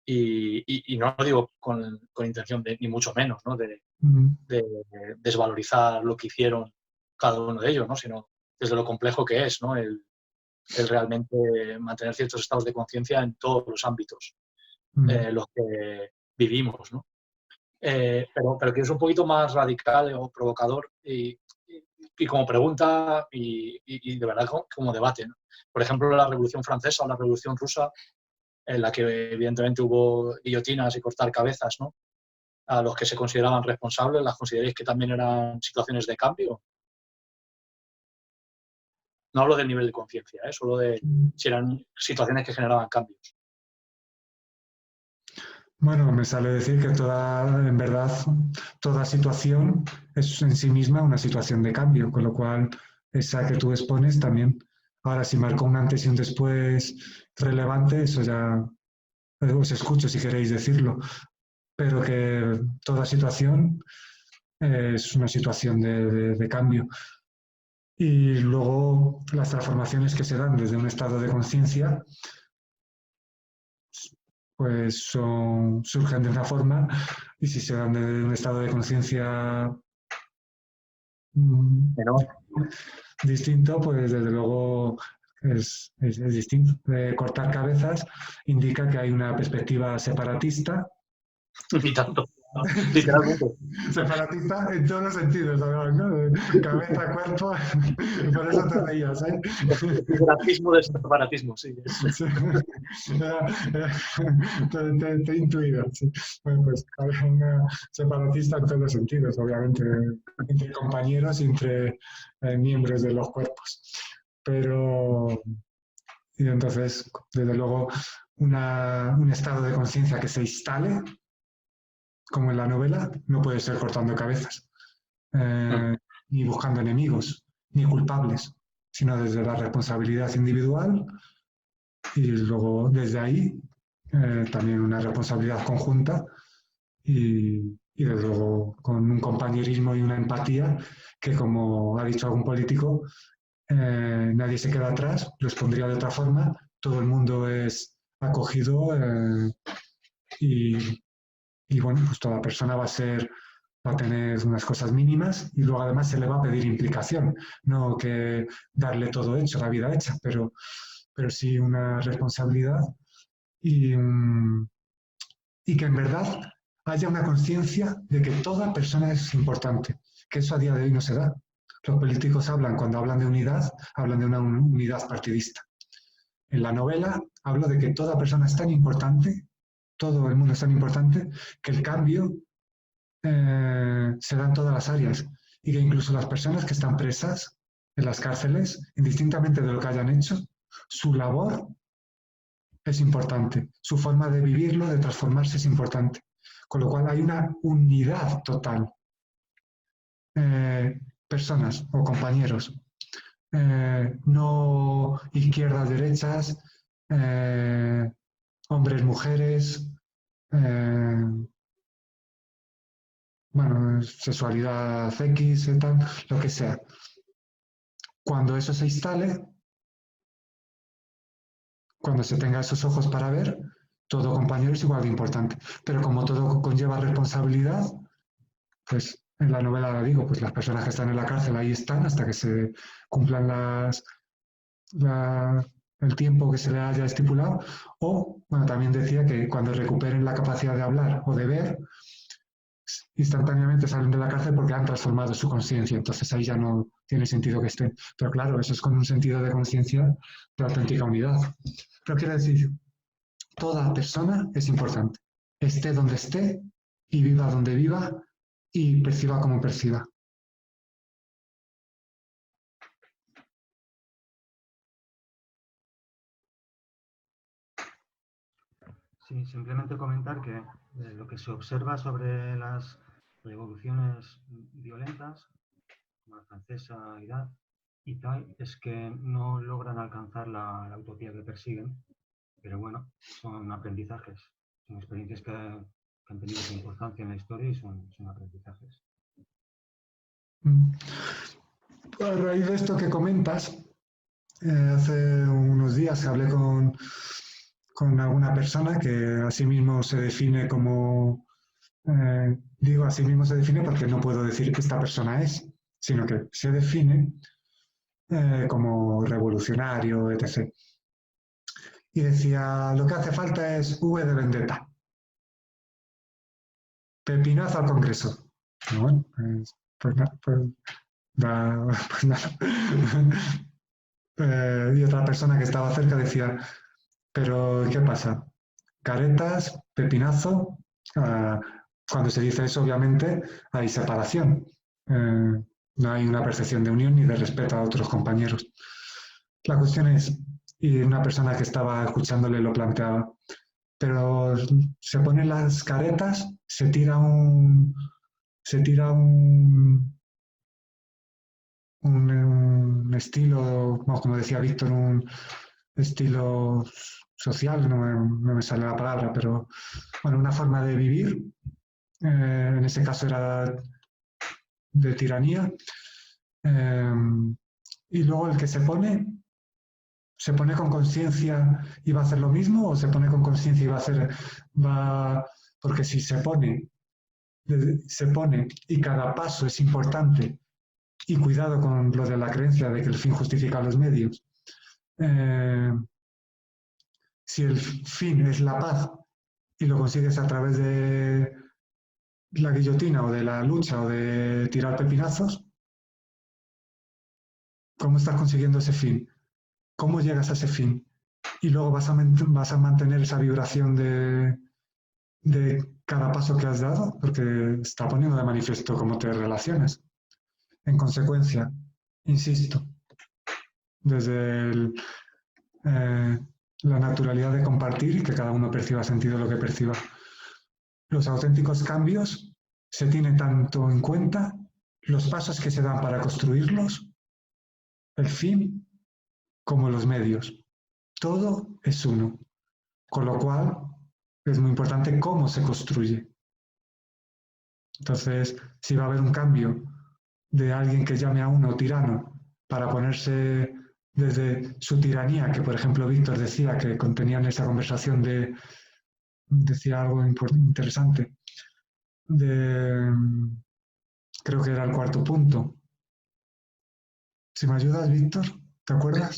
Y no lo digo con intención de, ni mucho menos, ¿no? de desvalorizar lo que hicieron cada uno de ellos, ¿no? Sino desde lo complejo que es, ¿no? el realmente mantener ciertos estados de conciencia en todos los ámbitos los que vivimos, ¿no? Pero que es un poquito más radical o provocador y como pregunta y de verdad como debate, ¿no? Por ejemplo, la Revolución Francesa o la Revolución Rusa, en la que evidentemente hubo guillotinas y cortar cabezas, ¿no? A los que se consideraban responsables, ¿las consideráis que también eran situaciones de cambio? No hablo del nivel de conciencia, solo de si eran situaciones que generaban cambios. Bueno, me sale decir que en verdad, toda situación es en sí misma una situación de cambio, con lo cual esa que tú expones también. Ahora, si marcó un antes y un después relevante, eso ya os escucho si queréis decirlo, pero que toda situación es una situación de cambio. Y luego las transformaciones que se dan desde un estado de conciencia pues surgen de una forma, y si se dan desde un estado de conciencia Menor. distinto, pues desde luego es distinto. Cortar cabezas indica que hay una perspectiva separatista. Y tanto. Literalmente. Separatista en todos los sentidos, además, ¿no? De cabeza, cuerpo, por eso te reías, ¿eh? Separatismo de separatismo, sí. Sí. Te he intuido. Sí. Bueno, pues hay una separatista en todos los sentidos, obviamente, entre compañeros y entre miembros de los cuerpos. Pero, y entonces, desde luego, un estado de conciencia que se instale, como en la novela, no puede ser cortando cabezas, ni buscando enemigos, ni culpables, sino desde la responsabilidad individual y luego desde ahí también una responsabilidad conjunta y desde luego con un compañerismo y una empatía que, como ha dicho algún político, nadie se queda atrás, lo expondría de otra forma, todo el mundo es acogido y bueno, pues toda persona va a tener unas cosas mínimas y luego además se le va a pedir implicación, no que darle todo hecho, la vida hecha, pero sí una responsabilidad y que en verdad haya una conciencia de que toda persona es importante, que eso a día de hoy no se da. Los políticos cuando hablan de unidad, hablan de una unidad partidista. En la novela hablo de que toda persona es tan importante, todo el mundo es tan importante, que el cambio se da en todas las áreas y que incluso las personas que están presas en las cárceles, indistintamente de lo que hayan hecho, su labor es importante, su forma de vivirlo, de transformarse es importante, con lo cual hay una unidad total. Personas o compañeros, no izquierdas, derechas, hombres, mujeres, bueno, sexualidad X, tal, lo que sea. Cuando eso se instale, cuando se tenga esos ojos para ver, todo compañero es igual de importante. Pero como todo conlleva responsabilidad, pues en la novela digo, pues las personas que están en la cárcel ahí están hasta que se cumplan el tiempo que se le haya estipulado. O, bueno, también decía que cuando recuperen la capacidad de hablar o de ver, instantáneamente salen de la cárcel porque han transformado su conciencia, entonces ahí ya no tiene sentido que estén. Pero claro, eso es con un sentido de conciencia de auténtica unidad. Pero quiero decir, toda persona es importante, esté donde esté y viva donde viva y perciba como perciba. Sí, simplemente comentar que lo que se observa sobre las revoluciones violentas, como la francesa y tal, es que no logran alcanzar la utopía que persiguen, pero bueno, son aprendizajes, son experiencias que han tenido su importancia en la historia y son aprendizajes. A raíz de esto que comentas, hace unos días hablé con alguna persona que asimismo se define como, digo asimismo se define porque no puedo decir que esta persona es, sino que se define como revolucionario, etc. Y decía, lo que hace falta es V de vendetta. Pepinazo al Congreso. Y bueno, pues nada. Y otra persona que estaba cerca decía, pero ¿qué pasa? Caretas, pepinazo. Cuando se dice eso, obviamente, hay separación. No hay una percepción de unión ni de respeto a otros compañeros. La cuestión es, y una persona que estaba escuchándole lo planteaba, pero se ponen las caretas, se tira un estilo, como decía Víctor, un estilo social, no me sale la palabra, pero bueno, una forma de vivir, en ese caso era de tiranía, Y luego el que se pone con conciencia y va a hacer lo mismo, o se pone con conciencia y porque si se pone y cada paso es importante, y cuidado con lo de la creencia de que el fin justifica los medios. Si el fin es la paz y lo consigues a través de la guillotina o de la lucha o de tirar pepinazos, ¿cómo estás consiguiendo ese fin? ¿Cómo llegas a ese fin? Y luego vas a mantener esa vibración de cada paso que has dado, porque está poniendo de manifiesto cómo te relacionas. En consecuencia, insisto, desde la naturalidad de compartir y que cada uno perciba sentido lo que perciba. Los auténticos cambios se tienen tanto en cuenta los pasos que se dan para construirlos, el fin, como los medios. Todo es uno, con lo cual es muy importante cómo se construye. Entonces, si va a haber un cambio de alguien que llame a uno tirano para ponerse desde su tiranía, que por ejemplo Víctor decía que contenía en esa conversación decía algo interesante, creo que era el cuarto punto. Si me ayudas, Víctor, ¿te acuerdas?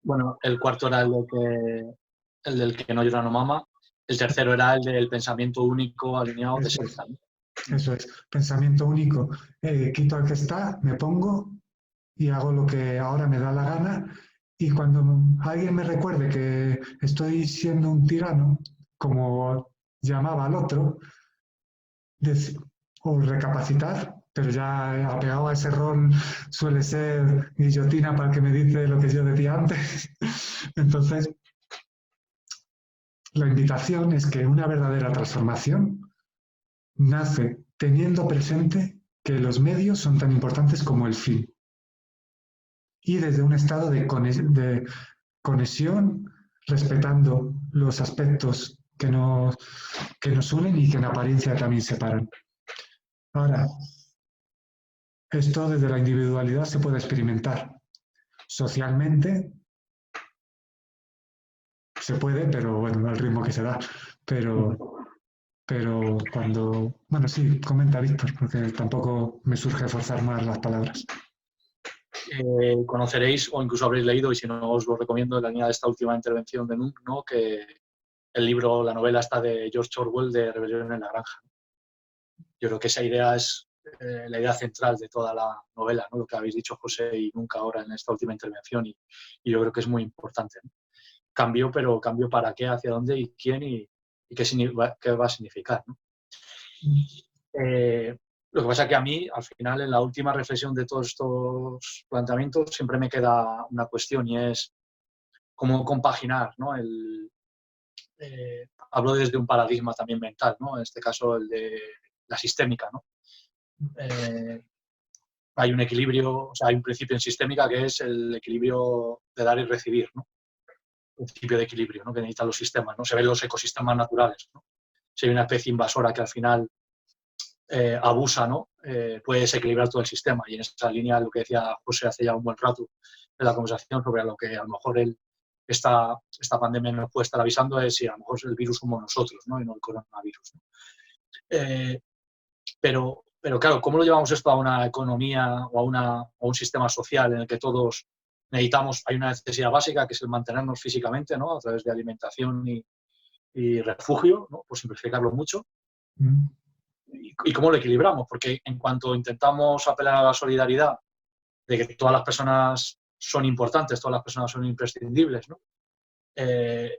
Bueno, el cuarto era el del que no llora no mama. El tercero era el del pensamiento único alineado de secta. Eso es, pensamiento único. Quito al que está, me pongo y hago lo que ahora me da la gana. Y cuando alguien me recuerde que estoy siendo un tirano, como llamaba al otro, o recapacitar, pero ya apegado a ese rol suele ser guillotina para el que me dice lo que yo decía antes. Entonces, la invitación es que una verdadera transformación nace teniendo presente que los medios son tan importantes como el fin. Y desde un estado de conexión, respetando los aspectos que nos unen y que en apariencia también separan. Ahora, esto desde la individualidad se puede experimentar. Socialmente se puede, pero bueno, al ritmo que se da. Pero cuando... Bueno, sí, comenta Víctor, porque tampoco me surge forzar más las palabras. Conoceréis o incluso habréis leído, y si no os lo recomiendo, en la línea de esta última intervención de Nunk, ¿no? Que el libro, la novela está de George Orwell, de Rebelión en la Granja. Yo creo que esa idea es la idea central de toda la novela, ¿no? Lo que habéis dicho José y Nunk ahora en esta última intervención, y yo creo que es muy importante, ¿no? Cambio, pero cambio para qué, hacia dónde y quién y qué va a significar, ¿no? Lo que pasa es que a mí, al final, en la última reflexión de todos estos planteamientos, siempre me queda una cuestión, y es cómo compaginar, ¿no? Hablo desde un paradigma también mental, ¿no? En este caso, el de la sistémica, ¿no? Hay un equilibrio, o sea, hay un principio en sistémica que es el equilibrio de dar y recibir, ¿no? Un principio de equilibrio, ¿no? Que necesitan los sistemas, ¿no? Se ven los ecosistemas naturales, ¿no? Si hay una especie invasora que al final abusa, ¿no? Puede desequilibrar todo el sistema, y en esa línea lo que decía José hace ya un buen rato en la conversación sobre lo que a lo mejor esta pandemia nos puede estar avisando es si a lo mejor el virus somos nosotros, ¿no? Y no el coronavirus, ¿no? Pero claro, ¿cómo lo llevamos esto a una economía o a un sistema social en el que todos necesitamos, hay una necesidad básica que es el mantenernos físicamente, ¿no? A través de alimentación y refugio, ¿no? Por simplificarlo mucho. ¿Y cómo lo equilibramos? Porque en cuanto intentamos apelar a la solidaridad, de que todas las personas son importantes, todas las personas son imprescindibles, ¿no?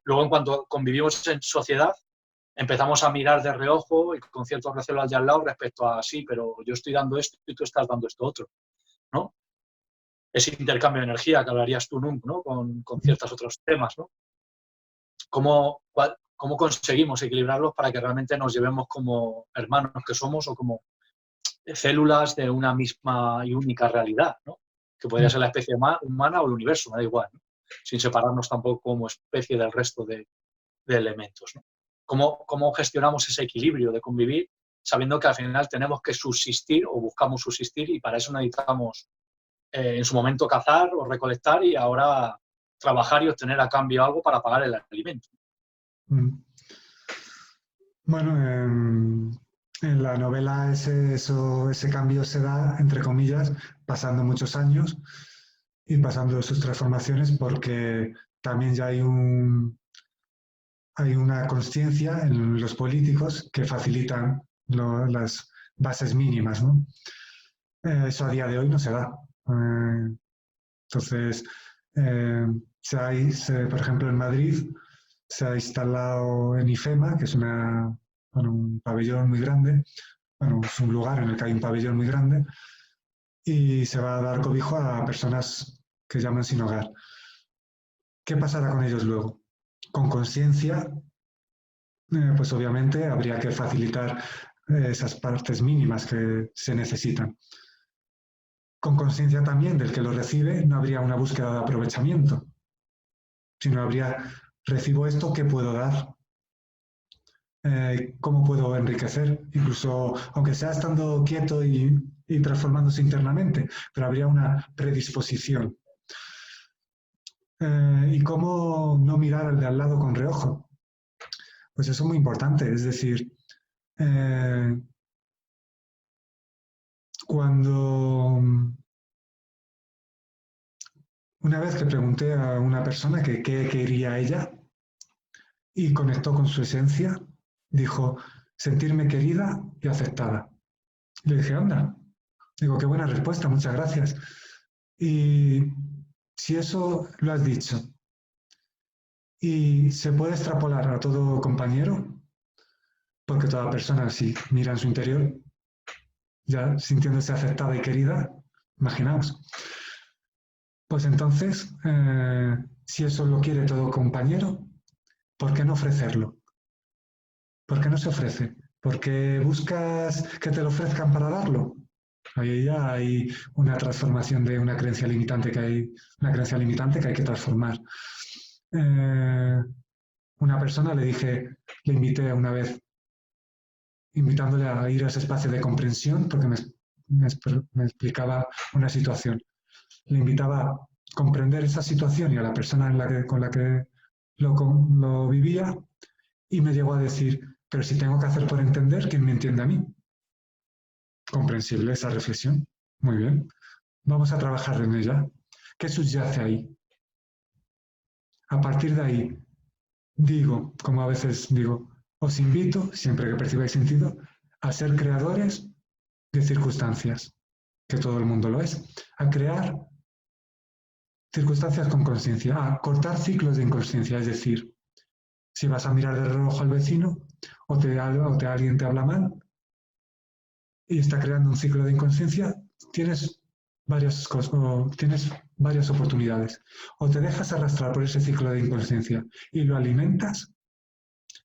Luego, en cuanto convivimos en sociedad, empezamos a mirar de reojo y con cierto recelo al de al lado respecto a sí, pero yo estoy dando esto y tú estás dando esto otro, ¿no? Ese intercambio de energía que hablarías tú, Nunk, ¿no? Con ciertos otros temas, ¿no? ¿Cómo conseguimos equilibrarlos para que realmente nos llevemos como hermanos que somos o como células de una misma y única realidad, ¿no? Que podría ser la especie humana o el universo, me da igual, ¿no? Sin separarnos tampoco como especie del resto de elementos, ¿no? ¿Cómo gestionamos ese equilibrio de convivir sabiendo que al final tenemos que subsistir o buscamos subsistir, y para eso necesitamos en su momento cazar o recolectar y ahora trabajar y obtener a cambio algo para pagar el alimento. Bueno, en la novela ese cambio se da, entre comillas, pasando muchos años y pasando sus transformaciones, porque también ya hay una consciencia en los políticos que facilitan las bases mínimas, ¿no? Eso a día de hoy no se da. Entonces, por ejemplo, en Madrid se ha instalado en IFEMA, que es un pabellón muy grande, es un lugar en el que hay un pabellón muy grande, y se va a dar cobijo a personas que llaman sin hogar. ¿Qué pasará con ellos luego? Con conciencia, pues obviamente habría que facilitar esas partes mínimas que se necesitan. Con conciencia también del que lo recibe, no habría una búsqueda de aprovechamiento, sino habría, recibo esto, ¿qué puedo dar? ¿Cómo puedo enriquecer? Incluso, aunque sea estando quieto y transformándose internamente, pero habría una predisposición. ¿Y cómo no mirar al de al lado con reojo? Pues eso es muy importante, es decir, una vez que pregunté a una persona que qué quería ella y conectó con su esencia, dijo, sentirme querida y aceptada. Y le dije, anda, digo, qué buena respuesta, muchas gracias. Y si eso lo has dicho y se puede extrapolar a todo compañero, porque toda persona, si mira en su interior, ya sintiéndose aceptada y querida, imaginaos. Pues entonces, si eso lo quiere todo compañero, ¿por qué no ofrecerlo? ¿Por qué no se ofrece? ¿Por qué buscas que te lo ofrezcan para darlo? Ahí ya hay una transformación de una creencia limitante que hay que transformar. Una persona le invité una vez, invitándole a ir a ese espacio de comprensión, porque me explicaba una situación. Le invitaba a comprender esa situación y a la persona con la que lo vivía, y me llegó a decir, pero si tengo que hacer por entender, ¿quién me entiende a mí? Comprensible esa reflexión. Muy bien. Vamos a trabajar en ella. ¿Qué subyace ahí? A partir de ahí, como a veces digo, os invito, siempre que percibáis sentido, a ser creadores de circunstancias, que todo el mundo lo es, a crear circunstancias con conciencia, a cortar ciclos de inconsciencia, es decir, si vas a mirar de reojo al vecino o alguien te habla mal y está creando un ciclo de inconsciencia, tienes varias oportunidades. O te dejas arrastrar por ese ciclo de inconsciencia y lo alimentas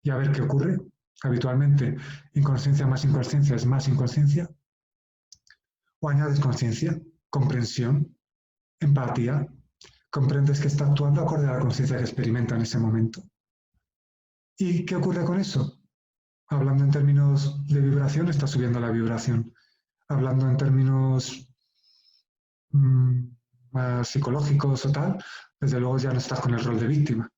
y a ver qué ocurre. Habitualmente, inconsciencia más inconsciencia es más inconsciencia. O añades conciencia, comprensión, empatía. Comprendes que está actuando acorde a la conciencia que experimenta en ese momento. ¿Y qué ocurre con eso? Hablando en términos de vibración, está subiendo la vibración. Hablando en términos más psicológicos o tal, desde luego ya no estás con el rol de víctima.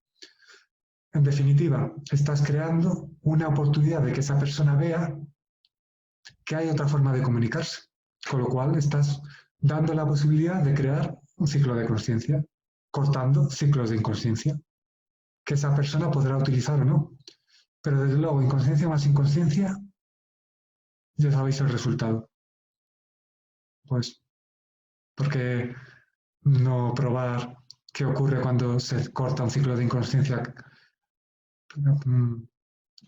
En definitiva, estás creando una oportunidad de que esa persona vea que hay otra forma de comunicarse, con lo cual estás dando la posibilidad de crear un ciclo de consciencia, cortando ciclos de inconsciencia, que esa persona podrá utilizar o no. Pero desde luego, inconsciencia más inconsciencia, ya sabéis el resultado. Pues, ¿por qué no probar qué ocurre cuando se corta un ciclo de inconsciencia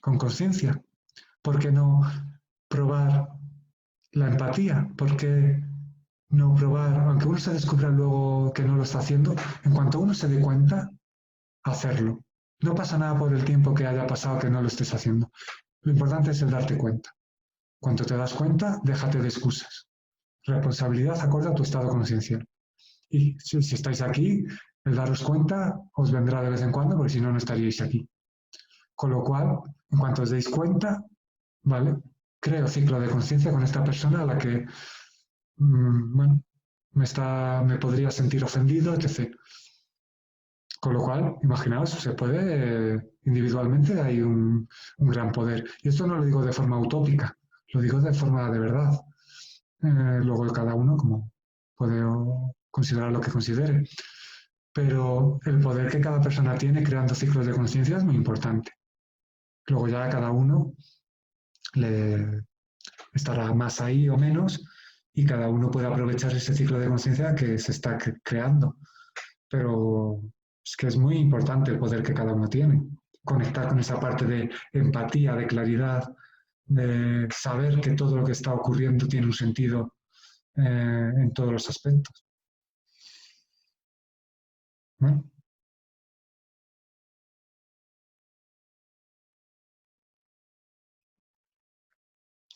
con conciencia? ¿Por qué no probar la empatía? ¿Por qué no probar, aunque uno se descubra luego que no lo está haciendo, en cuanto uno se dé cuenta, hacerlo? No pasa nada por el tiempo que haya pasado que no lo estés haciendo. Lo importante es el darte cuenta. Cuando te das cuenta, déjate de excusas. Responsabilidad acorde a tu estado consciencial. Y si estáis aquí, el daros cuenta os vendrá de vez en cuando, porque si no, no estaríais aquí. Con lo cual, en cuanto os deis cuenta, ¿vale? Creo ciclo de conciencia con esta persona a la que, me podría sentir ofendido, etc. Con lo cual, imaginaos, se puede, individualmente hay un gran poder. Y esto no lo digo de forma utópica, lo digo de forma de verdad. Luego cada uno como puede considerar lo que considere. Pero el poder que cada persona tiene creando ciclos de conciencia es muy importante. Luego ya cada uno le estará más ahí o menos y cada uno puede aprovechar ese ciclo de conciencia que se está creando. Pero es que es muy importante el poder que cada uno tiene. Conectar con esa parte de empatía, de claridad, de saber que todo lo que está ocurriendo tiene un sentido en todos los aspectos. ¿No?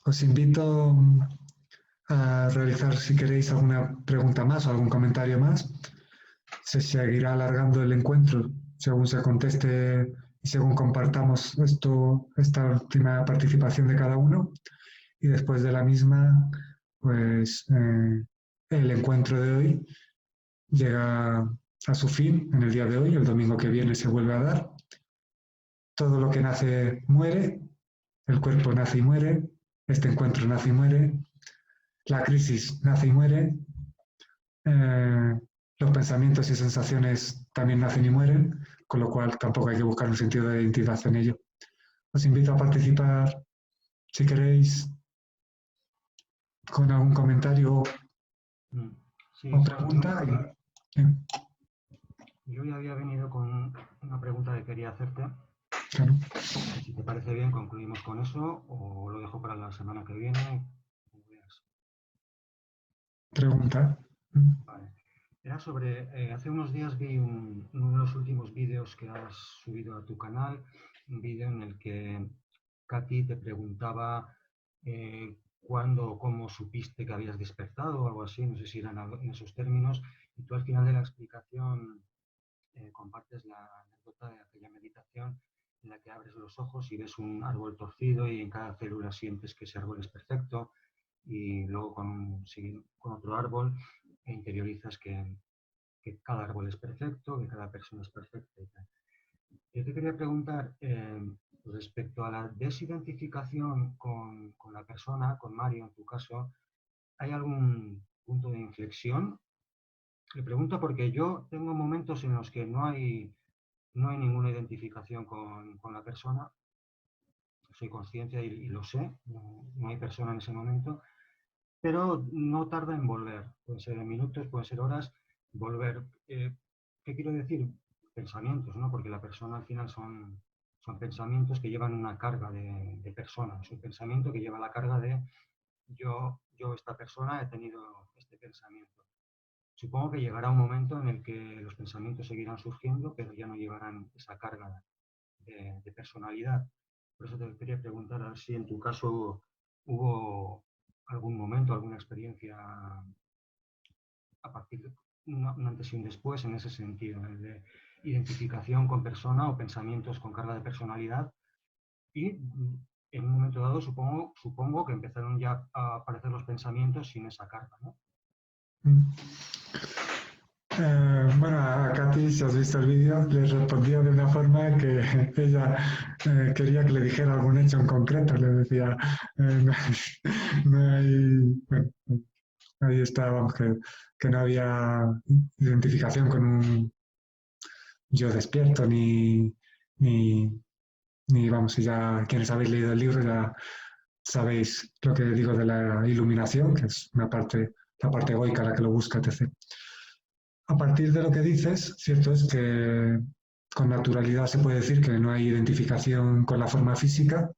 Os invito a realizar, si queréis, alguna pregunta más o algún comentario más. Se seguirá alargando el encuentro según se conteste y según compartamos esta última participación de cada uno. Y después de la misma, pues el encuentro de hoy llega a su fin en el día de hoy. El domingo que viene se vuelve a dar. Todo lo que nace muere, el cuerpo nace y muere, este encuentro nace y muere, la crisis nace y muere, los pensamientos y sensaciones también nacen y mueren, con lo cual tampoco hay que buscar un sentido de identidad en ello. Os invito a participar, si queréis, con algún comentario Sí, o pregunta. Yo ya había venido con una pregunta que quería hacerte. Claro. Si te parece bien, concluimos con eso o lo dejo para la semana que viene. Pregunta. Vale. Era sobre, hace unos días vi uno de los últimos vídeos que has subido a tu canal, un vídeo en el que Katy te preguntaba cuándo o cómo supiste que habías despertado o algo así, no sé si eran en esos términos, y tú al final de la explicación compartes la anécdota de aquella meditación en la que abres los ojos y ves un árbol torcido y en cada célula sientes que ese árbol es perfecto y luego con otro árbol interiorizas que cada árbol es perfecto, que cada persona es perfecta y tal. Yo te quería preguntar respecto a la desidentificación con la persona, con Mario en tu caso, ¿hay algún punto de inflexión? Le pregunto porque yo tengo momentos en los que no hay ninguna identificación con la persona, soy consciente y lo sé, no hay persona en ese momento, pero no tarda en volver, pueden ser minutos, pueden ser horas, volver. ¿Qué quiero decir? Pensamientos, ¿no? Porque la persona al final son pensamientos que llevan una carga de persona, es un pensamiento que lleva la carga de yo esta persona he tenido este pensamiento. Supongo que llegará un momento en el que los pensamientos seguirán surgiendo, pero ya no llevarán esa carga de personalidad. Por eso te quería preguntar a ver si en tu caso hubo algún momento, alguna experiencia a partir de un antes y un después en ese sentido, de identificación con persona o pensamientos con carga de personalidad y en un momento dado supongo que empezaron ya a aparecer los pensamientos sin esa carga, ¿no? Bueno, a Katy, si has visto el vídeo, le respondía de una forma que ella quería que le dijera algún hecho en concreto. Le decía, no hay, bueno, ahí está, vamos, que no había identificación con un yo despierto, ni vamos, si ya quienes habéis leído el libro ya sabéis lo que digo de la iluminación, que es la parte egoica la que lo busca, etc. A partir de lo que dices, cierto es que con naturalidad se puede decir que no hay identificación con la forma física,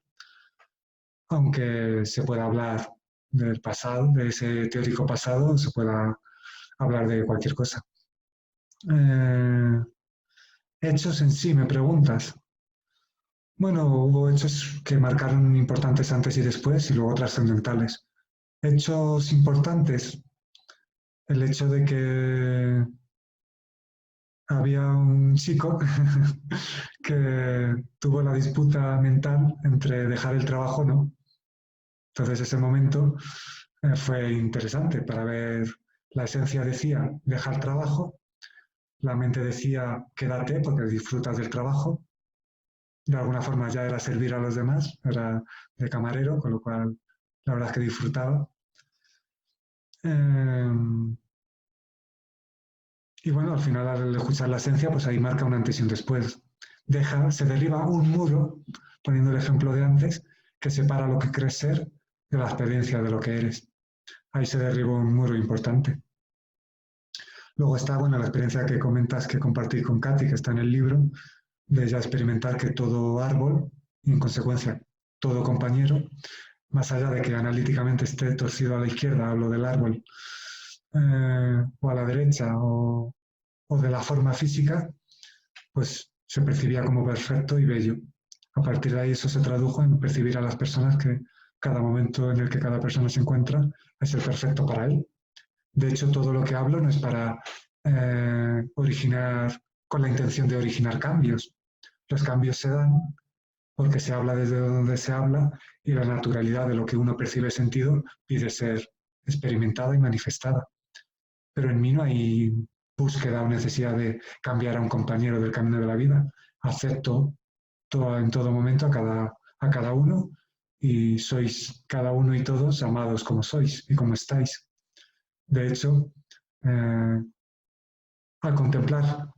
aunque se pueda hablar del pasado, de ese teórico pasado, se pueda hablar de cualquier cosa. Hechos en sí, me preguntas. Bueno, hubo hechos que marcaron importantes antes y después y luego trascendentales. Hechos importantes, el hecho de que había un chico que tuvo la disputa mental entre dejar el trabajo o no. Entonces ese momento fue interesante para ver La esencia decía, deja el trabajo. La mente decía, quédate porque disfrutas del trabajo. De alguna forma ya era servir a los demás, era de camarero, con lo cual la verdad es que disfrutaba. Y bueno, al final al escuchar la esencia, pues ahí marca un antes y un después. Se derriba un muro, poniendo el ejemplo de antes, que separa lo que crees ser de la experiencia de lo que eres. Ahí se derribó un muro importante. Luego está, bueno, la experiencia que comentas, que compartí con Katy, que está en el libro, de ya experimentar que todo árbol, y en consecuencia todo compañero, más allá de que analíticamente esté torcido a la izquierda, hablo del árbol, o a la derecha, o de la forma física, pues se percibía como perfecto y bello. A partir de ahí eso se tradujo en percibir a las personas que cada momento en el que cada persona se encuentra es el perfecto para él. De hecho, todo lo que hablo no es para originar, con la intención de originar cambios. Los cambios se dan porque se habla desde donde se habla y la naturalidad de lo que uno percibe sentido pide ser experimentada y manifestada. Pero en mí no hay búsqueda o necesidad de cambiar a un compañero del camino de la vida. Acepto en todo momento a cada uno y sois cada uno y todos amados como sois y como estáis. De hecho, al contemplar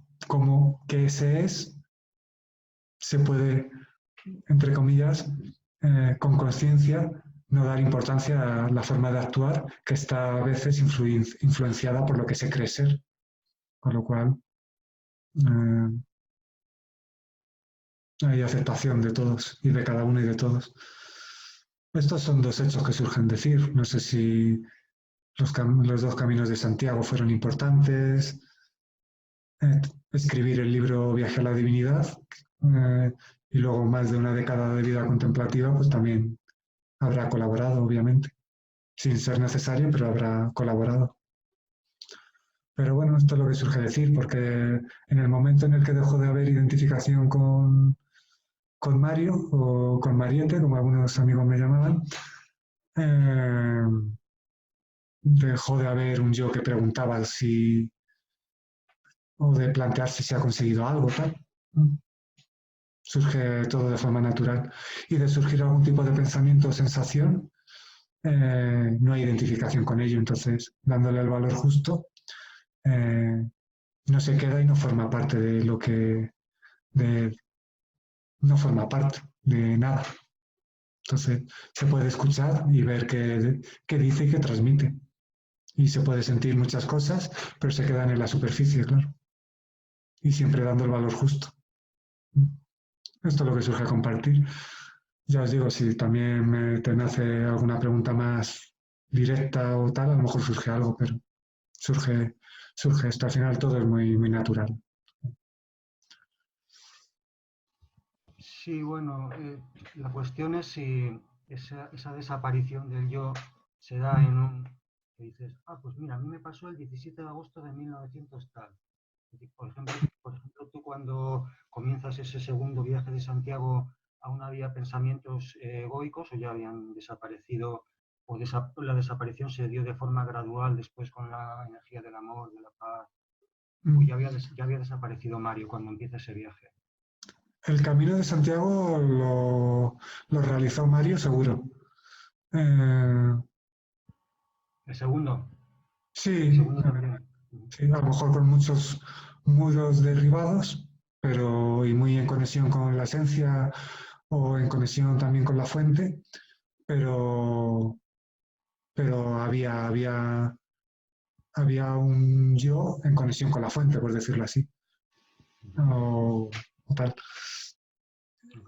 qué ese es, se puede, entre comillas, con conciencia, no dar importancia a la forma de actuar que está a veces influenciada por lo que se cree ser. Con lo cual, hay aceptación de todos y de cada uno y de todos. Estos son dos hechos que surgen decir. No sé si los dos caminos de Santiago fueron importantes. Escribir el libro Viaje a la Divinidad y luego más de una década de vida contemplativa, pues también habrá colaborado, obviamente. Sin ser necesario, pero habrá colaborado. Pero bueno, esto es lo que surge decir, porque en el momento en el que dejó de haber identificación con Mario o con Mariette, como algunos amigos me llamaban, dejó de haber un yo que preguntaba si o de plantearse si ha conseguido algo, tal. Surge todo de forma natural. Y de surgir algún tipo de pensamiento o sensación, no hay identificación con ello. Entonces, dándole el valor justo, no se queda y no forma parte de lo que... no forma parte de nada. Entonces, se puede escuchar y ver qué dice y qué transmite. Y se puede sentir muchas cosas, pero se quedan en la superficie, claro. Y siempre dando el valor justo. Esto es lo que surge a compartir. Ya os digo, si también te nace alguna pregunta más directa o tal, a lo mejor surge algo, pero surge esto. Al final todo es muy, muy natural. Sí, bueno, la cuestión es si esa desaparición del yo se da en un... que dices, pues mira, a mí me pasó el 17 de agosto de 1900 tal. Por ejemplo, tú cuando comienzas ese segundo viaje de Santiago, ¿aún había pensamientos egoicos o ya habían desaparecido? ¿O la desaparición se dio de forma gradual después con la energía del amor, de la paz? ¿O ya había desaparecido Mario cuando empieza ese viaje? El Camino de Santiago lo realizó Mario, seguro. ¿El segundo? Sí, ¿El segundo también? Sí, a lo mejor con muchos muros derribados, pero y muy en conexión con la esencia o en conexión también con la fuente, pero había un yo en conexión con la fuente, por decirlo así. O tal.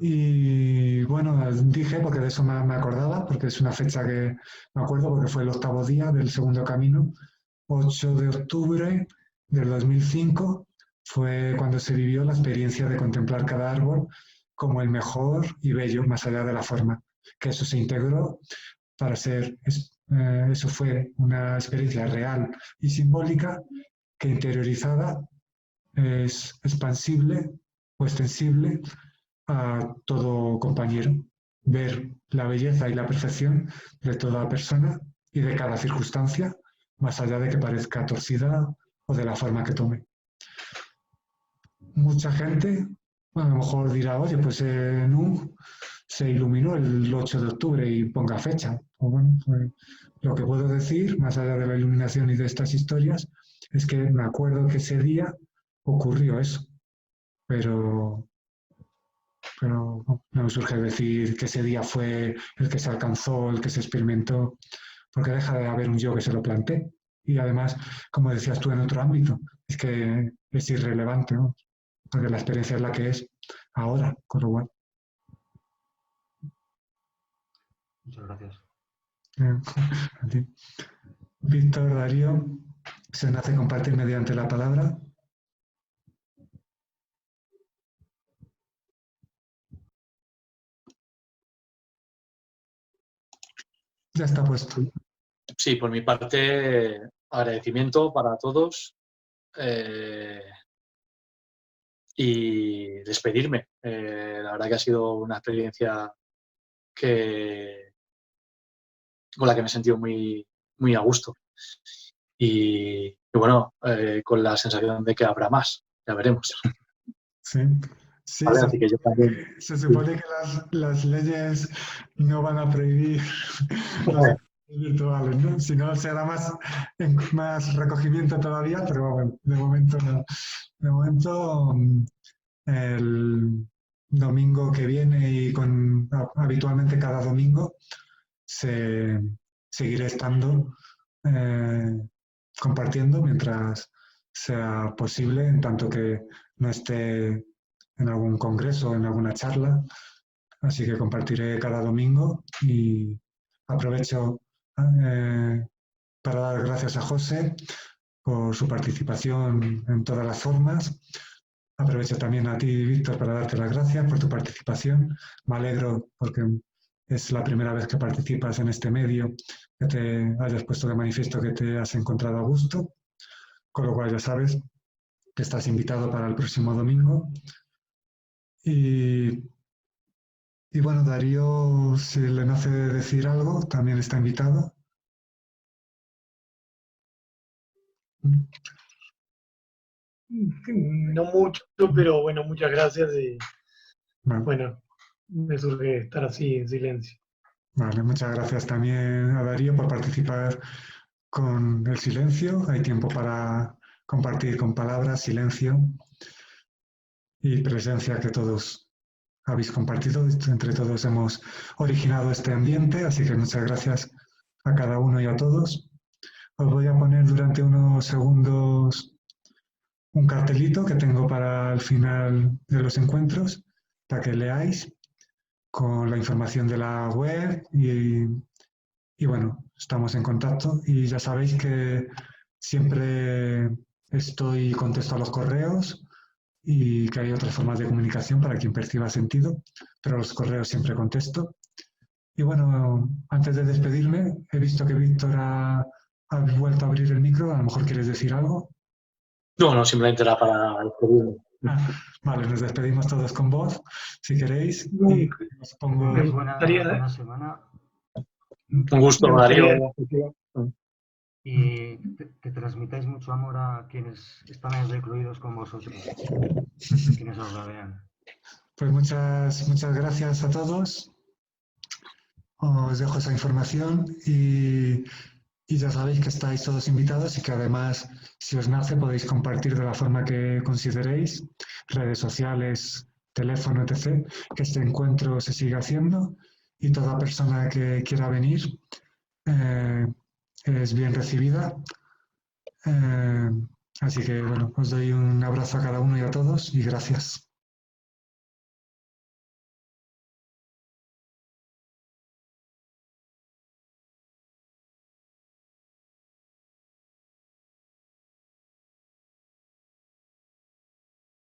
Y bueno, dije, porque de eso me acordaba, porque es una fecha que me acuerdo, porque fue el 8º día del segundo camino, 8 de octubre del 2005, fue cuando se vivió la experiencia de contemplar cada árbol como el mejor y bello, más allá de la forma, que eso se integró para ser, eso fue una experiencia real y simbólica que interiorizada es expansible o extensible a todo compañero, ver la belleza y la perfección de toda persona y de cada circunstancia más allá de que parezca torcida o de la forma que tome. Mucha gente a lo mejor dirá, oye, pues Nuh se iluminó el 8 de octubre y ponga fecha. O bueno, pues, lo que puedo decir, más allá de la iluminación y de estas historias, es que me acuerdo que ese día ocurrió eso. Pero no me surge decir que ese día fue el que se alcanzó, el que se experimentó, porque deja de haber un yo que se lo plantee. Y además, como decías tú en otro ámbito, es que es irrelevante, ¿no? Porque la experiencia es la que es ahora, con lo cual. Muchas gracias. A ti. Víctor, Darío, se nace compartir mediante la palabra. Ya está puesto. Sí, por mi parte, agradecimiento para todos y despedirme. La verdad que ha sido una experiencia con la que me he sentido muy, muy a gusto. Y bueno, con la sensación de que habrá más, ya veremos. Sí, sí, Vale, así que yo también. se supone que las leyes no van a prohibir los virtuales, ¿no? Si no, será más recogimiento todavía, pero bueno, de momento no. De momento, el domingo que viene y habitualmente cada domingo seguiré estando compartiendo mientras sea posible, en tanto que no esté en algún congreso o en alguna charla. Así que compartiré cada domingo y aprovecho para dar gracias a José por su participación en todas las formas. Aprovecho también a ti, Víctor, para darte las gracias por tu participación. Me alegro porque es la primera vez que participas en este medio, que te hayas puesto de manifiesto que te has encontrado a gusto, con lo cual ya sabes que estás invitado para el próximo domingo. Y bueno, Darío, si le nace decir algo, también está invitado. No mucho, pero bueno, muchas gracias y Vale, bueno, me surge estar así en silencio. vale, muchas gracias también a Darío por participar con el silencio. Hay tiempo para compartir con palabras, silencio y presencia que todos habéis compartido. Entre todos hemos originado este ambiente, así que muchas gracias a cada uno y a todos. Os voy a poner durante unos segundos un cartelito que tengo para el final de los encuentros, para que leáis con la información de la web y bueno, estamos en contacto y ya sabéis que siempre contesto a los correos y que hay otras formas de comunicación para quien perciba sentido, pero los correos siempre contesto. Y bueno, antes de despedirme, he visto que Víctor ha vuelto a abrir el micro, a lo mejor quieres decir algo. No, simplemente era para despedirme. Vale, nos despedimos todos con voz, si queréis. Y os pongo... Buena semana. Un gusto, Darío. Y que transmitáis mucho amor a quienes están recluidos con vosotros, quienes os rodean. Pues muchas gracias a todos. Os dejo esa información y ya sabéis que estáis todos invitados y que además, si os nace, podéis compartir de la forma que consideréis, redes sociales, teléfono, etc., que este encuentro se siga haciendo y toda persona que quiera venir es bien recibida. Así que, bueno, os doy un abrazo a cada uno y a todos y gracias.